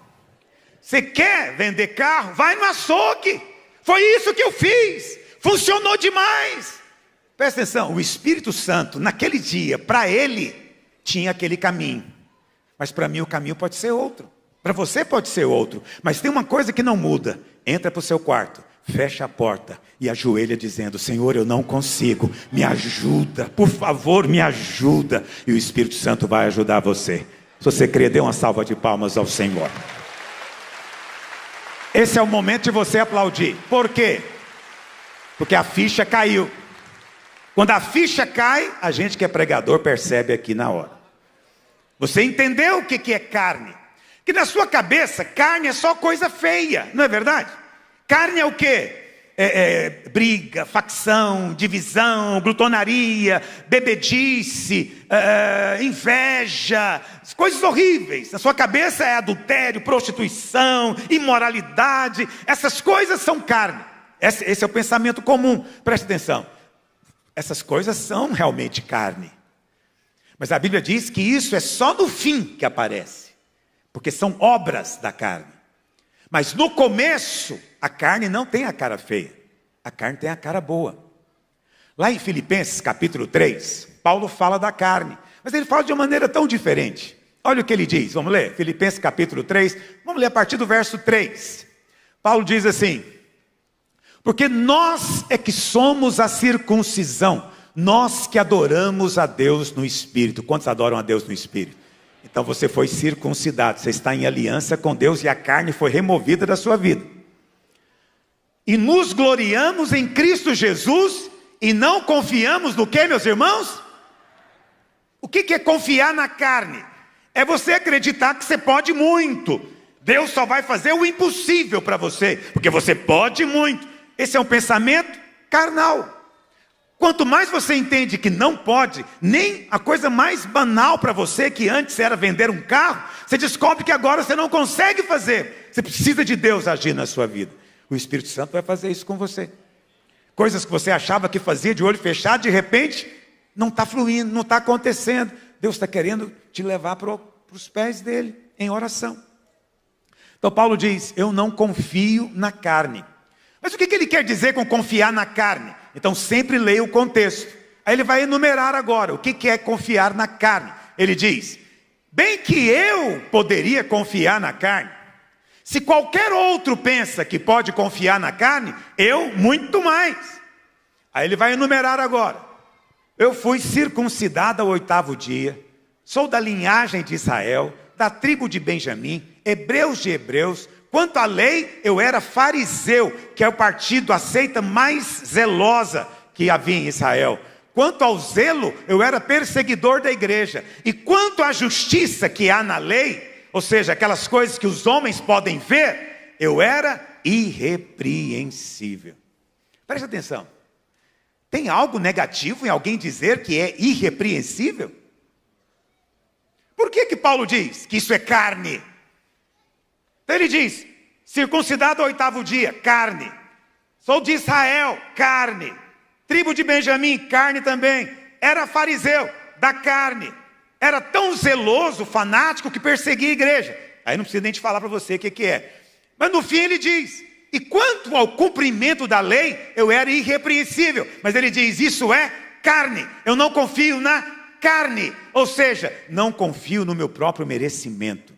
Você quer vender carro? Vai no açougue. Foi isso que eu fiz. Funcionou demais. Presta atenção, o Espírito Santo, naquele dia, para ele, tinha aquele caminho. Mas para mim o caminho pode ser outro. Para você pode ser outro. Mas tem uma coisa que não muda. Entra para o seu quarto, fecha a porta e ajoelha dizendo: Senhor, eu não consigo. Me ajuda, por favor, me ajuda. E o Espírito Santo vai ajudar você. Se você crer, dê uma salva de palmas ao Senhor. Esse é o momento de você aplaudir. Por quê? Porque a ficha caiu. Quando a ficha cai, a gente que é pregador percebe aqui na hora. Você entendeu o que é carne? Que na sua cabeça, carne é só coisa feia, não é verdade? Carne é o quê? Briga, facção, divisão, glutonaria, bebedice, inveja, coisas horríveis. Na sua cabeça é adultério, prostituição, imoralidade. Essas coisas são carne. Esse é o pensamento comum. Preste atenção. Essas coisas são realmente carne. Mas a Bíblia diz que isso é só no fim que aparece. Porque são obras da carne. Mas no começo, a carne não tem a cara feia. A carne tem a cara boa. Lá em Filipenses capítulo 3, Paulo fala da carne. Mas ele fala de uma maneira tão diferente. Olha o que ele diz, vamos ler, Filipenses capítulo 3, vamos ler a partir do verso 3. Paulo diz assim: porque nós é que somos a circuncisão, nós que adoramos a Deus no Espírito. Quantos adoram a Deus no Espírito? Então você foi circuncidado, você está em aliança com Deus e a carne foi removida da sua vida. E nos gloriamos em Cristo Jesus e não confiamos no que, meus irmãos? O que é confiar na carne? É você acreditar que você pode muito. Deus só vai fazer o impossível para você, porque você pode muito. Esse é um pensamento carnal. Quanto mais você entende que não pode, nem a coisa mais banal para você, que antes era vender um carro, você descobre que agora você não consegue fazer. Você precisa de Deus agir na sua vida. O Espírito Santo vai fazer isso com você. Coisas que você achava que fazia de olho fechado, de repente, não está fluindo, não está acontecendo. Deus está querendo te levar para os pés dele, em oração. Então Paulo diz, eu não confio na carne. Mas o que ele quer dizer com confiar na carne? Então sempre leia o contexto. Aí ele vai enumerar agora o que é confiar na carne. Ele diz, bem que eu poderia confiar na carne. Se qualquer outro pensa que pode confiar na carne, eu muito mais. Aí ele vai enumerar agora. Eu fui circuncidado ao 8º dia, sou da linhagem de Israel, da tribo de Benjamim, hebreus de hebreus. Quanto à lei, eu era fariseu, que é o partido, a seita mais zelosa que havia em Israel. Quanto ao zelo, eu era perseguidor da igreja. E quanto à justiça que há na lei, ou seja, aquelas coisas que os homens podem ver, eu era irrepreensível. Preste atenção. Tem algo negativo em alguém dizer que é irrepreensível? Por que Paulo diz que isso é carne? Então ele diz, circuncidado ao 8º dia, carne. Sou de Israel, carne. Tribo de Benjamim, carne também. Era fariseu, da carne. Era tão zeloso, fanático, que perseguia a igreja. Aí não precisa nem te falar para você o que é. Mas no fim ele diz, e quanto ao cumprimento da lei, eu era irrepreensível. Mas ele diz, isso é carne. Eu não confio na carne. Ou seja, não confio no meu próprio merecimento.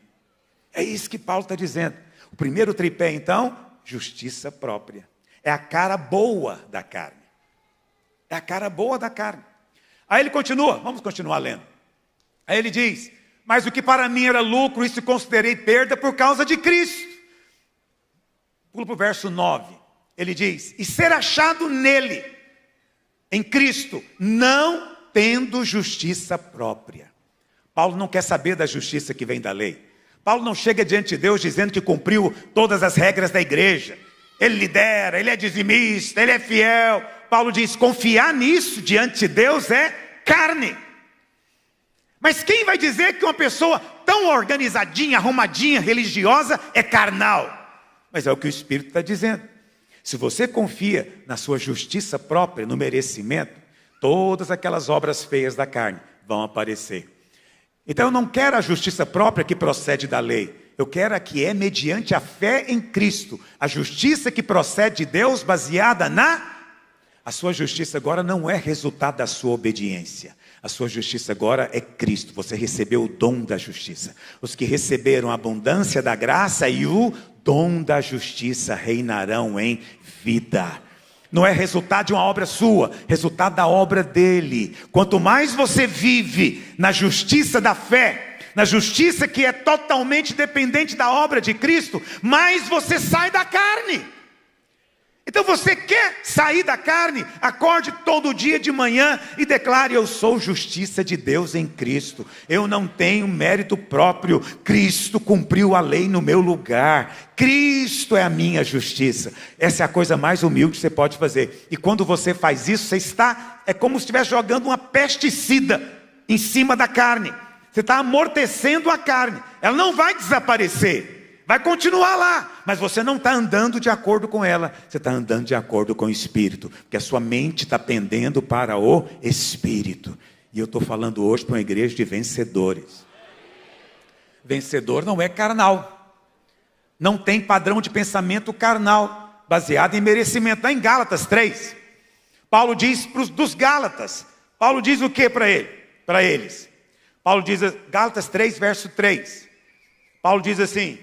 É isso que Paulo está dizendo. O primeiro tripé, então, justiça própria. É a cara boa da carne. É a cara boa da carne. Aí ele continua, vamos continuar lendo. Aí ele diz, mas o que para mim era lucro, isso considerei perda por causa de Cristo. Pula para o verso 9. Ele diz, e ser achado nele, em Cristo, não tendo justiça própria. Paulo não quer saber da justiça que vem da lei. Paulo não chega diante de Deus dizendo que cumpriu todas as regras da igreja. Ele lidera, ele é dizimista, ele é fiel. Paulo diz, confiar nisso diante de Deus é carne. Mas quem vai dizer que uma pessoa tão organizadinha, arrumadinha, religiosa é carnal? Mas é o que o Espírito está dizendo. Se você confia na sua justiça própria, no merecimento, todas aquelas obras feias da carne vão aparecer. Então eu não quero a justiça própria que procede da lei. Eu quero a que é mediante a fé em Cristo. A justiça que procede de Deus baseada na... A sua justiça agora não é resultado da sua obediência. A sua justiça agora é Cristo. Você recebeu o dom da justiça. Os que receberam a abundância da graça e o dom da justiça reinarão em vida. Não é resultado de uma obra sua, resultado da obra dele. Quanto mais você vive na justiça da fé, na justiça que é totalmente dependente da obra de Cristo, mais você sai da carne. Então você quer sair da carne? Acorde todo dia de manhã e declare, eu sou justiça de Deus em Cristo. Eu não tenho mérito próprio. Cristo cumpriu a lei no meu lugar. Cristo é a minha justiça. Essa é a coisa mais humilde que você pode fazer. E quando você faz isso, você está, é como se estivesse jogando uma pesticida em cima da carne. Você está amortecendo a carne. Ela não vai desaparecer. Vai continuar lá, mas você não está andando de acordo com ela. Você está andando de acordo com o Espírito. Porque a sua mente está pendendo para o Espírito. E eu estou falando hoje para uma igreja de vencedores. Vencedor não é carnal. Não tem padrão de pensamento carnal, baseado em merecimento. Está em Gálatas 3. Paulo diz dos Gálatas. Paulo diz o que para eles? Paulo diz, Gálatas 3, verso 3. Paulo diz assim: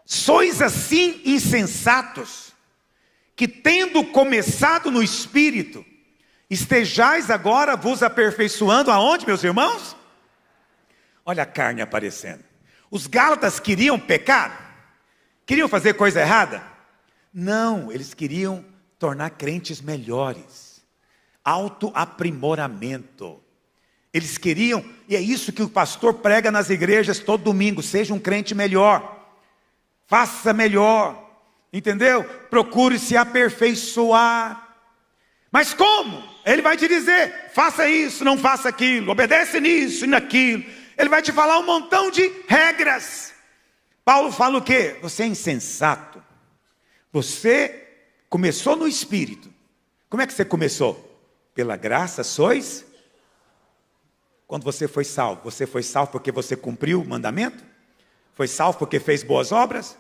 sois assim insensatos, que tendo começado no Espírito, estejais agora vos aperfeiçoando aonde, meus irmãos? Olha a carne aparecendo. Os Gálatas queriam pecar? Queriam fazer coisa errada? Não, eles queriam tornar crentes melhores. Autoaprimoramento. Eles queriam, e é isso que o pastor prega nas igrejas todo domingo: seja um crente melhor, faça melhor, entendeu? Procure se aperfeiçoar. Mas como? Ele vai te dizer: faça isso, não faça aquilo, obedece nisso e naquilo. Ele vai te falar um montão de regras. Paulo fala o quê? Você é insensato. Você começou no Espírito. Como é que você começou? Pela graça sois. Quando você foi foi salvo porque você cumpriu o mandamento? Foi salvo porque fez boas obras?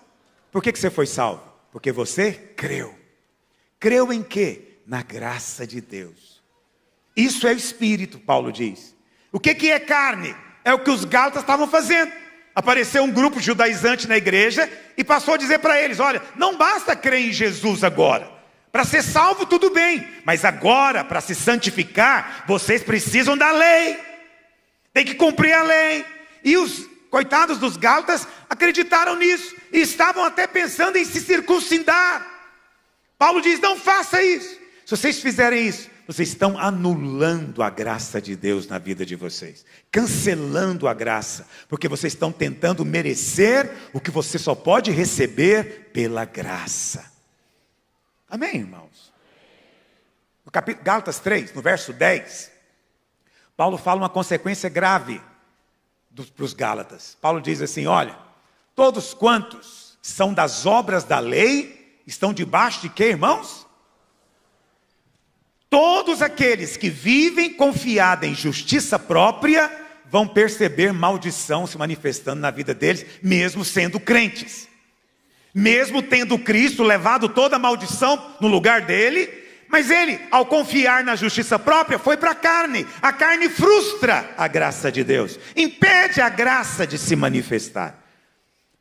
Por que você foi salvo? Porque você creu. Creu em quê? Na graça de Deus. Isso é Espírito, Paulo diz. O que é carne? É o que os Gálatas estavam fazendo. Apareceu um grupo judaizante na igreja e passou a dizer para eles: olha, não basta crer em Jesus agora. Para ser salvo tudo bem, mas agora, para se santificar, vocês precisam da lei. Tem que cumprir a lei. E os coitados dos Gálatas acreditaram nisso e estavam até pensando em se circuncidar. Paulo diz: não faça isso. Se vocês fizerem isso, vocês estão anulando a graça de Deus na vida de vocês, cancelando a graça, porque vocês estão tentando merecer o que você só pode receber pela graça. Amém, irmãos? No capítulo Gálatas 3, no verso 10, Paulo fala uma consequência grave para os Gálatas. Paulo diz assim: olha, todos quantos são das obras da lei estão debaixo de quê, irmãos? Todos aqueles que vivem confiados em justiça própria vão perceber maldição se manifestando na vida deles, mesmo sendo crentes. Mesmo tendo Cristo levado toda a maldição no lugar dele, mas ele, ao confiar na justiça própria, foi para a carne. A carne frustra a graça de Deus, impede a graça de se manifestar.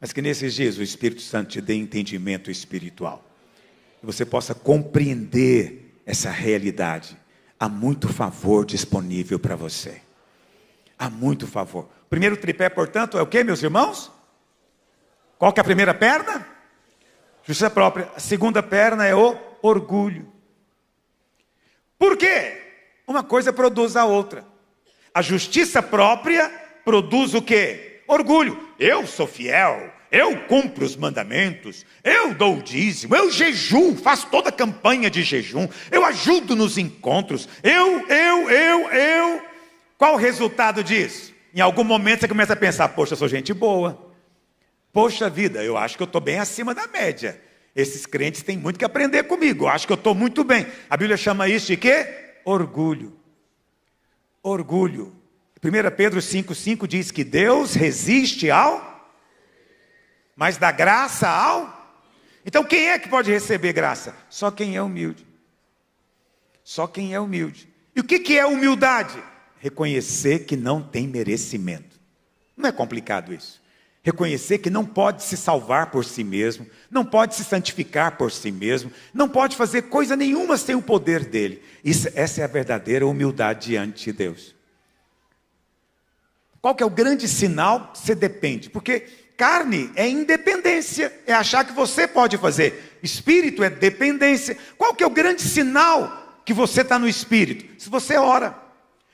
Mas que nesses dias o Espírito Santo te dê entendimento espiritual, que você possa compreender essa realidade. Há muito favor disponível para você. Há muito favor. O primeiro tripé, portanto, é o que, meus irmãos? Qual que é a primeira perna? Justiça própria. A segunda perna é o orgulho. Por quê? Uma coisa produz a outra. A justiça própria produz o quê? Orgulho. Eu sou fiel. Eu cumpro os mandamentos, eu dou o dízimo, eu jejuo, faço toda a campanha de jejum, eu ajudo nos encontros, eu. Qual o resultado disso? Em algum momento você começa a pensar: poxa, eu sou gente boa. Poxa vida, eu acho que eu estou bem acima da média. Esses crentes têm muito que aprender comigo, eu acho que eu estou muito bem. A Bíblia chama isso de quê? Orgulho. Orgulho. 1 Pedro 5,5 diz que Deus resiste ao... mas dá graça ao... Então quem é que pode receber graça? Só quem é humilde. Só quem é humilde. E o que é humildade? Reconhecer que não tem merecimento. Não é complicado isso. Reconhecer que não pode se salvar por si mesmo, não pode se santificar por si mesmo, não pode fazer coisa nenhuma sem o poder dele. Essa é a verdadeira humildade diante de Deus. Qual que é o grande sinal? Você depende. Porque carne é independência, é achar que você pode fazer. Espírito é dependência. Qual que é o grande sinal que você está no Espírito? Se você ora.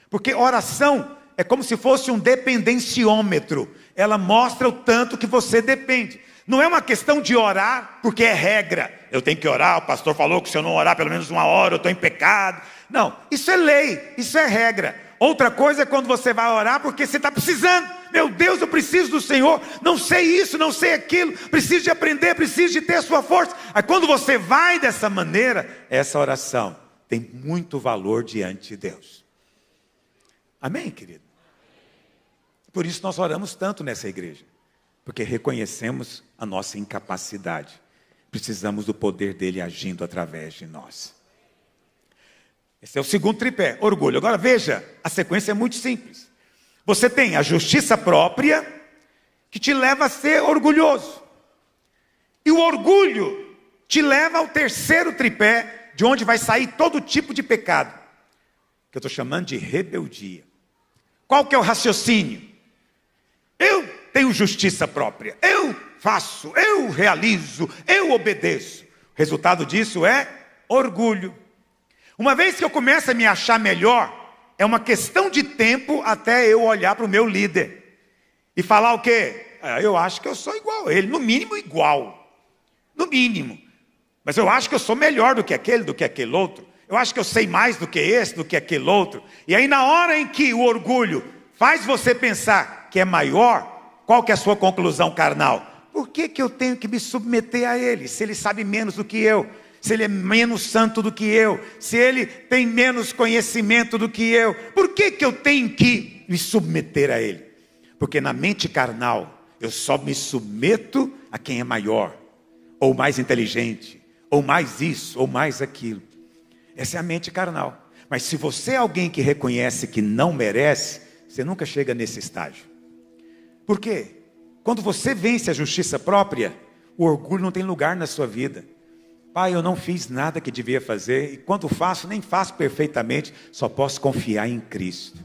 Porque oração é como se fosse um dependenciômetro. Ela mostra o tanto que você depende. Não é uma questão de orar porque é regra. Eu tenho que orar, o pastor falou que se eu não orar pelo menos 1 hora eu estou em pecado. Não, isso é lei, isso é regra. Outra coisa é quando você vai orar porque você está precisando. Meu Deus, eu preciso do Senhor. Não sei isso, não sei aquilo. Preciso de aprender, preciso de ter a sua força. Aí quando você vai dessa maneira, essa oração tem muito valor diante de Deus. Amém, querido? Por isso nós oramos tanto nessa igreja. Porque reconhecemos a nossa incapacidade. Precisamos do poder dele agindo através de nós. Esse é o segundo tripé, orgulho. Agora veja, a sequência é muito simples. Você tem a justiça própria, que te leva a ser orgulhoso. E o orgulho te leva ao terceiro tripé, de onde vai sair todo tipo de pecado, que eu estou chamando de rebeldia. Qual que é o raciocínio? Eu tenho justiça própria, eu faço, eu realizo, eu obedeço. O resultado disso é orgulho. Uma vez que eu começo a me achar melhor, é uma questão de tempo até eu olhar para o meu líder e falar o quê? Eu acho que eu sou igual a ele, no mínimo igual. No mínimo. Mas eu acho que eu sou melhor do que aquele outro. Eu acho que eu sei mais do que esse, do que aquele outro. E aí na hora em que o orgulho faz você pensar que é maior, qual que é a sua conclusão carnal? Por que eu tenho que me submeter a ele, se ele sabe menos do que eu? Se ele é menos santo do que eu? Se ele tem menos conhecimento do que eu? Por que eu tenho que me submeter a ele? Porque na mente carnal, eu só me submeto a quem é maior, ou mais inteligente, ou mais isso, ou mais aquilo. Essa é a mente carnal. Mas se você é alguém que reconhece que não merece, você nunca chega nesse estágio. Por quê? Quando você vence a justiça própria, o orgulho não tem lugar na sua vida. Pai, eu não fiz nada que devia fazer, e quando faço, nem faço perfeitamente, só posso confiar em Cristo.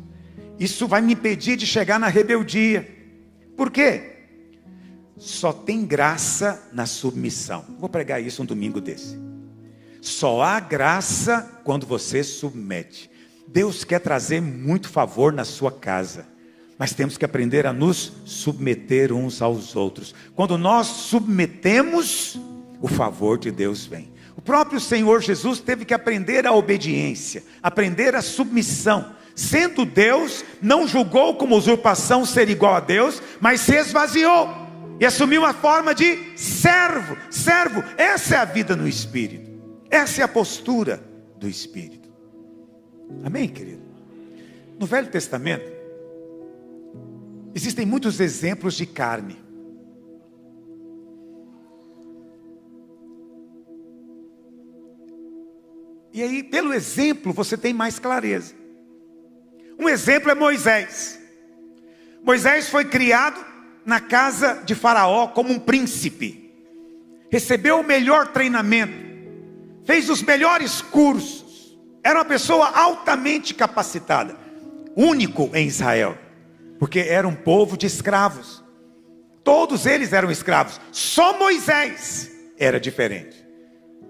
Isso vai me impedir de chegar na rebeldia. Por quê? Só tem graça na submissão. Vou pregar isso um domingo desse. Só há graça quando você submete. Deus quer trazer muito favor na sua casa, mas temos que aprender a nos submeter uns aos outros. Quando nós submetemos, o favor de Deus vem. O próprio Senhor Jesus teve que aprender a obediência, aprender a submissão. Sendo Deus, não julgou como usurpação ser igual a Deus, mas se esvaziou e assumiu a forma de servo. Servo, essa é a vida no Espírito. Essa é a postura do Espírito. Amém, querido? No Velho Testamento, existem muitos exemplos de carne. E aí, pelo exemplo, você tem mais clareza. Um exemplo é Moisés. Moisés foi criado na casa de Faraó como um príncipe. Recebeu o melhor treinamento. Fez os melhores cursos. Era uma pessoa altamente capacitada. Único em Israel. Porque era um povo de escravos. Todos eles eram escravos. Só Moisés era diferente.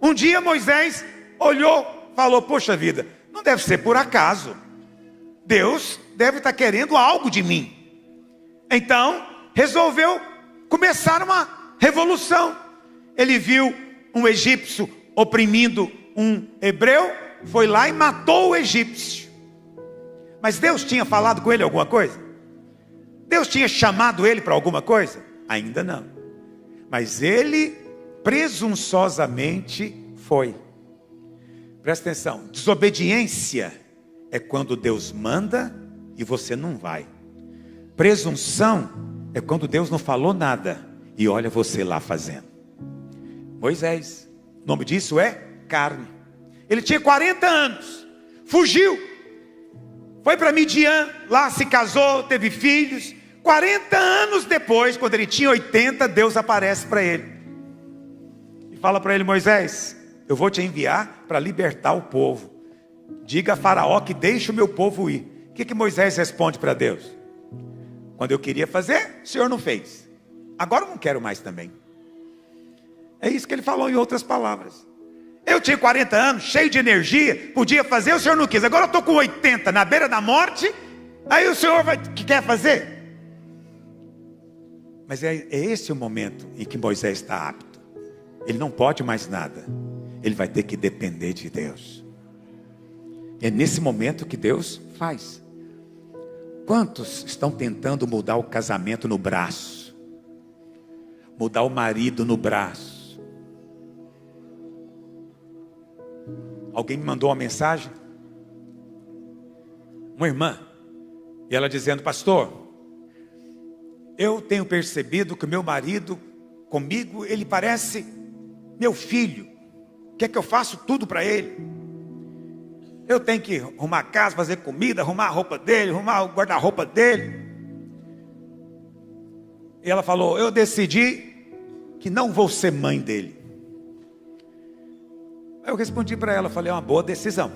Um dia Moisés olhou, falou, poxa vida, não deve ser por acaso. Deus deve estar querendo algo de mim. Então, resolveu começar uma revolução. Ele viu um egípcio oprimindo um hebreu, foi lá e matou o egípcio. Mas Deus tinha falado com ele alguma coisa? Deus tinha chamado ele para alguma coisa? Ainda não. Mas ele presunçosamente foi. Presta atenção, desobediência é quando Deus manda e você não vai. Presunção é quando Deus não falou nada e olha você lá fazendo. Moisés, o nome disso é carne. Ele tinha 40 anos, fugiu, foi para Midian, lá se casou, teve filhos. 40 anos depois, quando ele tinha 80, Deus aparece para ele e fala para ele, Moisés, eu vou te enviar para libertar o povo. Diga a Faraó que deixe o meu povo ir. O que Moisés responde para Deus? Quando eu queria fazer, o Senhor não fez. Agora eu não quero mais também. É isso que ele falou em outras palavras. Eu tinha 40 anos, cheio de energia, podia fazer, o Senhor não quis. Agora eu estou com 80, na beira da morte, aí o Senhor que quer fazer? Mas é esse o momento em que Moisés está apto. Ele não pode mais nada. Ele vai ter que depender de Deus. É nesse momento que Deus faz. Quantos estão tentando mudar o casamento no braço? Mudar o marido no braço? Alguém me mandou uma mensagem? Uma irmã. E ela dizendo, pastor, eu tenho percebido que o meu marido comigo, ele parece meu filho. Quer que eu faça tudo para ele? eu tenho que arrumar a casa, fazer comida, arrumar a roupa dele, arrumar o guarda-roupa dele. E ela falou, eu decidi que não vou ser mãe dele. Aí eu respondi para ela, falei, é uma boa decisão.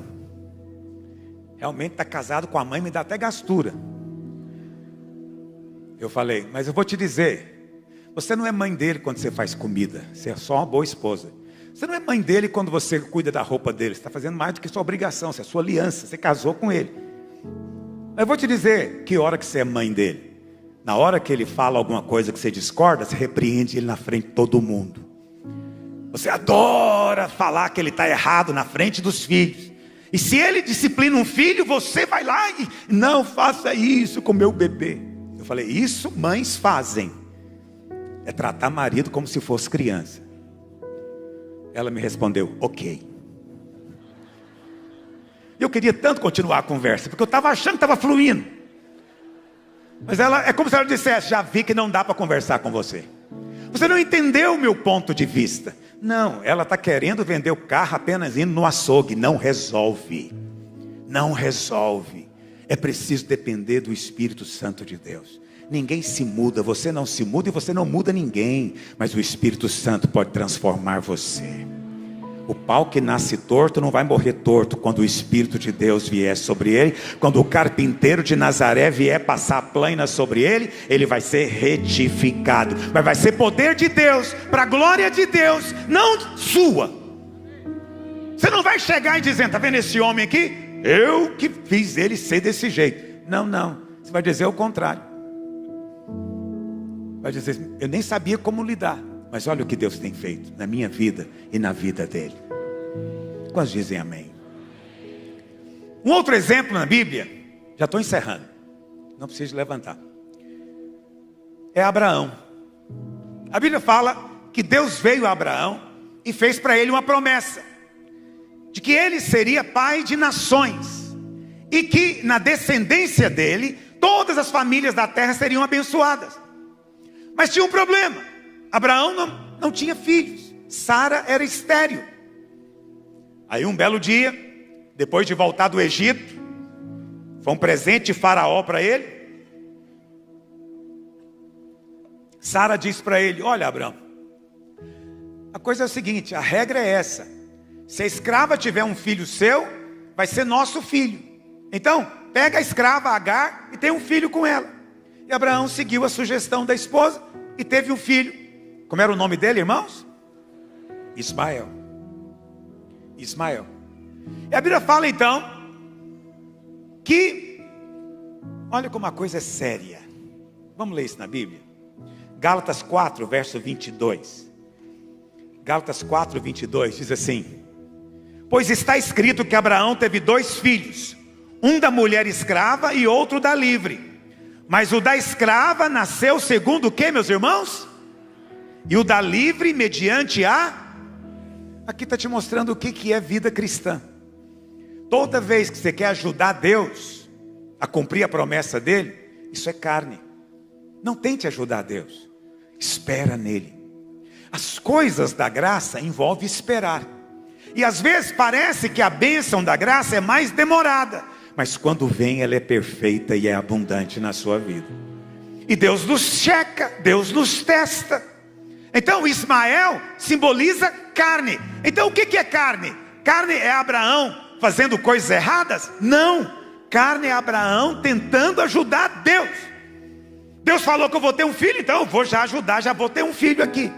Realmente estar casado com a mãe me dá até gastura. Eu falei, mas eu vou te dizer, você não é mãe dele quando você faz comida, você é só uma boa esposa. Você não é mãe dele quando você cuida da roupa dele, você está fazendo mais do que sua obrigação, você é sua aliança, você casou com ele. Eu vou te dizer que hora que você é mãe dele. Na hora que ele fala alguma coisa que você discorda, você repreende ele na frente de todo mundo. Você adora falar que ele está errado na frente dos filhos. E se ele disciplina um filho, você vai lá e não faça isso com meu bebê. Eu falei, isso mães fazem. É tratar marido como se fosse criança. Ela me respondeu, ok. Eu queria tanto continuar a conversa, porque eu estava achando que estava fluindo. Mas ela, é como se ela dissesse, já vi que não dá para conversar com você. Você não entendeu o meu ponto de vista. Não, ela está querendo vender o carro apenas indo no açougue. Não resolve. Não resolve. É preciso depender do Espírito Santo de Deus. Ninguém se muda, você não se muda e você não muda ninguém. Mas o Espírito Santo pode transformar você. O pau que nasce torto não vai morrer torto quando o Espírito de Deus vier sobre ele. Quando o carpinteiro de Nazaré vier passar a plana sobre ele, ele vai ser retificado. Mas vai ser poder de Deus, para a glória de Deus, não sua. Você não vai chegar e dizer, está vendo esse homem aqui? Eu que fiz ele ser desse jeito. Não, não. Você vai dizer o contrário. Vai dizer, eu nem sabia como lidar. Mas olha o que Deus tem feito na minha vida e na vida dele. Quantos dizem amém? Um outro exemplo na Bíblia, já estou encerrando, não preciso levantar, é Abraão. A Bíblia fala que Deus veio a Abraão e fez para ele uma promessa, de que ele seria pai de nações, e que na descendência dele, todas as famílias da terra seriam abençoadas. Mas tinha um problema. Abraão não tinha filhos. Sara era estéril. Aí um belo dia, depois de voltar do Egito, foi um presente de Faraó para ele. Sara disse para ele, olha Abraão, a coisa é o seguinte, a regra é essa. Se a escrava tiver um filho seu, vai ser nosso filho. Então, pega a escrava Agar e tem um filho com ela. E Abraão seguiu a sugestão da esposa e teve um filho. Como era o nome dele, irmãos? Ismael. Ismael. E a Bíblia fala então que, olha como a coisa é séria. Vamos ler isso na Bíblia. Gálatas 4, verso 22. Gálatas 4, 22 diz assim: pois está escrito que Abraão teve 2 filhos, um da mulher escrava e outro da livre. Mas o da escrava nasceu segundo o que, meus irmãos? E o da livre mediante a... Aqui está te mostrando o que é vida cristã. Toda vez que você quer ajudar Deus a cumprir a promessa dele, isso é carne. Não tente ajudar Deus. Espera nele. As coisas da graça envolvem esperar. E às vezes parece que a bênção da graça é mais demorada. Mas quando vem, ela é perfeita e é abundante na sua vida. E Deus nos checa, Deus nos testa. Então Ismael simboliza carne. Então o que é carne? Carne é Abraão fazendo coisas erradas? Não. Carne é Abraão tentando ajudar Deus. Deus falou que eu vou ter um filho, então eu vou já ajudar, já vou ter um filho aqui.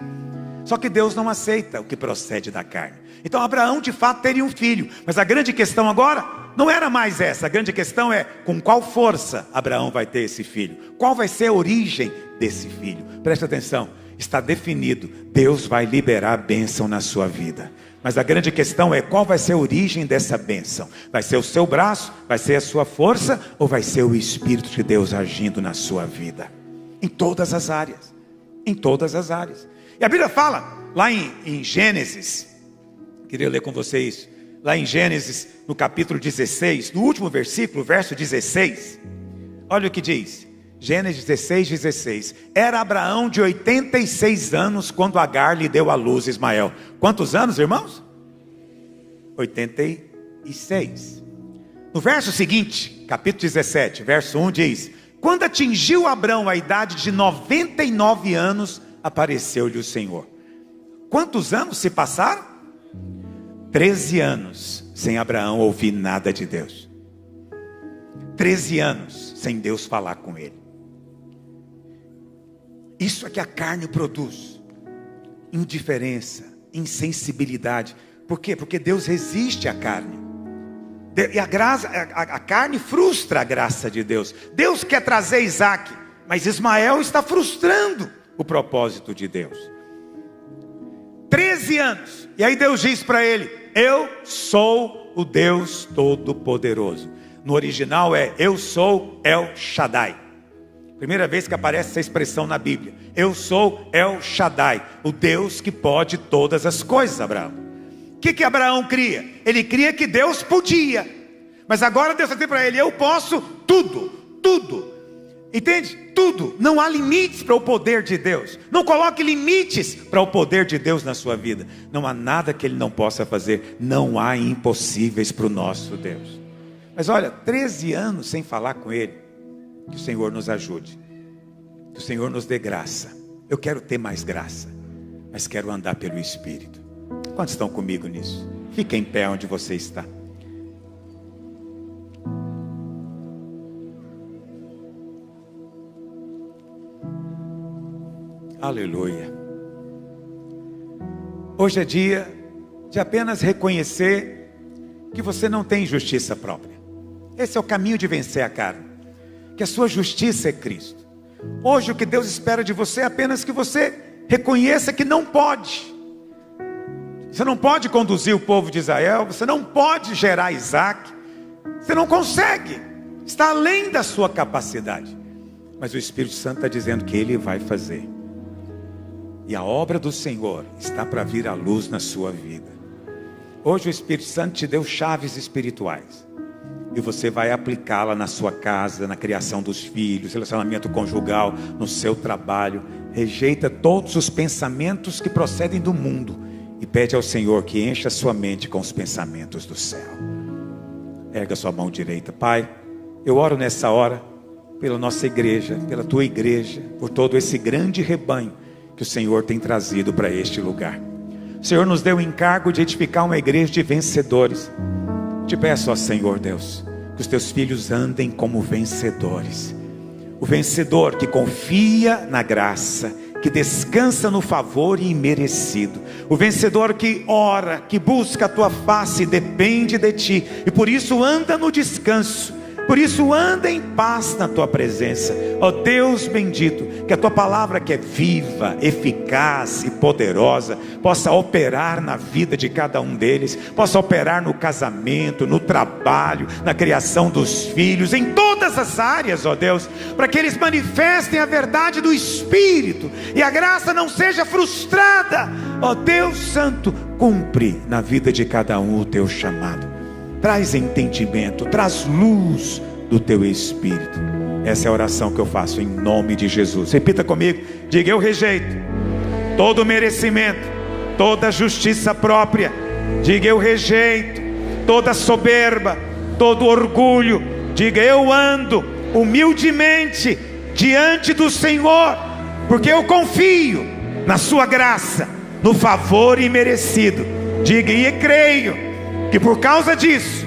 Só que Deus não aceita o que procede da carne. Então Abraão de fato teria um filho. Mas a grande questão agora não era mais essa. A grande questão é com qual força Abraão vai ter esse filho. Qual vai ser a origem desse filho? Preste atenção. Está definido, Deus vai liberar a bênção na sua vida. Mas a grande questão é qual vai ser a origem dessa bênção. Vai ser o seu braço? Vai ser a sua força? Ou vai ser o Espírito de Deus agindo na sua vida? Em todas as áreas. Em todas as áreas. E a Bíblia fala, lá em Gênesis, queria ler com vocês, lá em Gênesis, no capítulo 16, no último versículo, verso 16, olha o que diz. Gênesis 16, 16. Era Abraão de 86 anos quando Agar lhe deu à luz Ismael. Quantos anos, irmãos? 86. No verso seguinte, capítulo 17, verso 1 diz: quando atingiu Abrão a idade de 99 anos, apareceu-lhe o Senhor. Quantos anos se passaram? 13 anos sem Abraão ouvir nada de Deus. 13 anos sem Deus falar com ele. Isso é que a carne produz: indiferença, insensibilidade. Por quê? Porque Deus resiste à carne. E a carne frustra a graça de Deus. Deus quer trazer Isaac, mas Ismael está frustrando o propósito de Deus. 13 anos. E aí Deus diz para ele: eu sou o Deus Todo-Poderoso. No original é: eu sou El Shaddai. Primeira vez que aparece essa expressão na Bíblia. Eu sou El Shaddai, o Deus que pode todas as coisas, Abraão. O que Abraão cria? Ele cria que Deus podia, mas agora Deus está dizendo para ele: eu posso tudo, tudo. Entende? Tudo. Não há limites para o poder de Deus. Não coloque limites para o poder de Deus na sua vida. Não há nada que Ele não possa fazer. Não há impossíveis para o nosso Deus. Mas olha, 13 anos sem falar com Ele. Que o Senhor nos ajude, que o Senhor nos dê graça. Eu quero ter mais graça, mas quero andar pelo Espírito. Quantos estão comigo nisso? Fique em pé onde você está. Aleluia. Hoje é dia de apenas reconhecer que você não tem justiça própria. Esse é o caminho de vencer a carne. Que a sua justiça é Cristo. Hoje o que Deus espera de você é apenas que você reconheça que não pode. Você não pode conduzir o povo de Israel, você não pode gerar Isaac, você não consegue, está além da sua capacidade. Mas o Espírito Santo está dizendo que Ele vai fazer. E a obra do Senhor está para vir à luz na sua vida. Hoje o Espírito Santo te deu chaves espirituais. E você vai aplicá-la na sua casa, na criação dos filhos, relacionamento conjugal, no seu trabalho. Rejeita todos os pensamentos que procedem do mundo e pede ao Senhor que encha a sua mente com os pensamentos do céu. Erga sua mão direita. Pai, eu oro nessa hora pela nossa igreja, pela tua igreja, por todo esse grande rebanho que o Senhor tem trazido para este lugar. O Senhor nos deu o encargo de edificar uma igreja de vencedores. Te peço, ó Senhor Deus, que os teus filhos andem como vencedores. O vencedor que confia na graça, que descansa no favor imerecido. O vencedor que ora, que busca a tua face, depende de ti, e por isso anda no descanso. Por isso anda em paz na tua presença. Ó Deus bendito, que a tua palavra, que é viva, eficaz e poderosa, possa operar na vida de cada um deles, possa operar no casamento, no trabalho, na criação dos filhos, em todas as áreas, ó Deus, para que eles manifestem a verdade do Espírito e a graça não seja frustrada. Ó Deus Santo, cumpre na vida de cada um o teu chamado. Traz entendimento, traz luz do teu Espírito. Essa é a oração que eu faço em nome de Jesus. Repita comigo, diga: eu rejeito todo merecimento, toda justiça própria. Diga: eu rejeito toda soberba, todo orgulho. Diga: eu ando humildemente diante do Senhor, porque eu confio na sua graça, no favor imerecido. Diga: e creio que por causa disso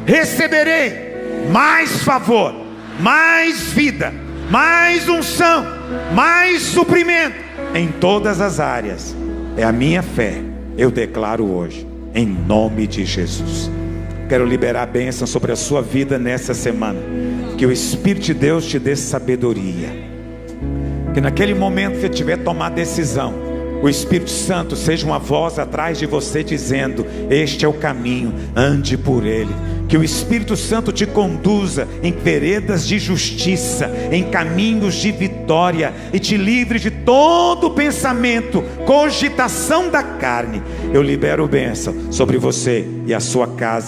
receberei mais favor, mais vida, mais unção, mais suprimento em todas as áreas. É a minha fé, eu declaro hoje, em nome de Jesus. Quero liberar a bênção sobre a sua vida nessa semana. Que o Espírito de Deus te dê sabedoria. Que naquele momento que você tiver tomar decisão, o Espírito Santo seja uma voz atrás de você dizendo: este é o caminho, ande por ele. Que o Espírito Santo te conduza em veredas de justiça, em caminhos de vitória, e te livre de todo pensamento, cogitação da carne. Eu libero bênção sobre você e a sua casa.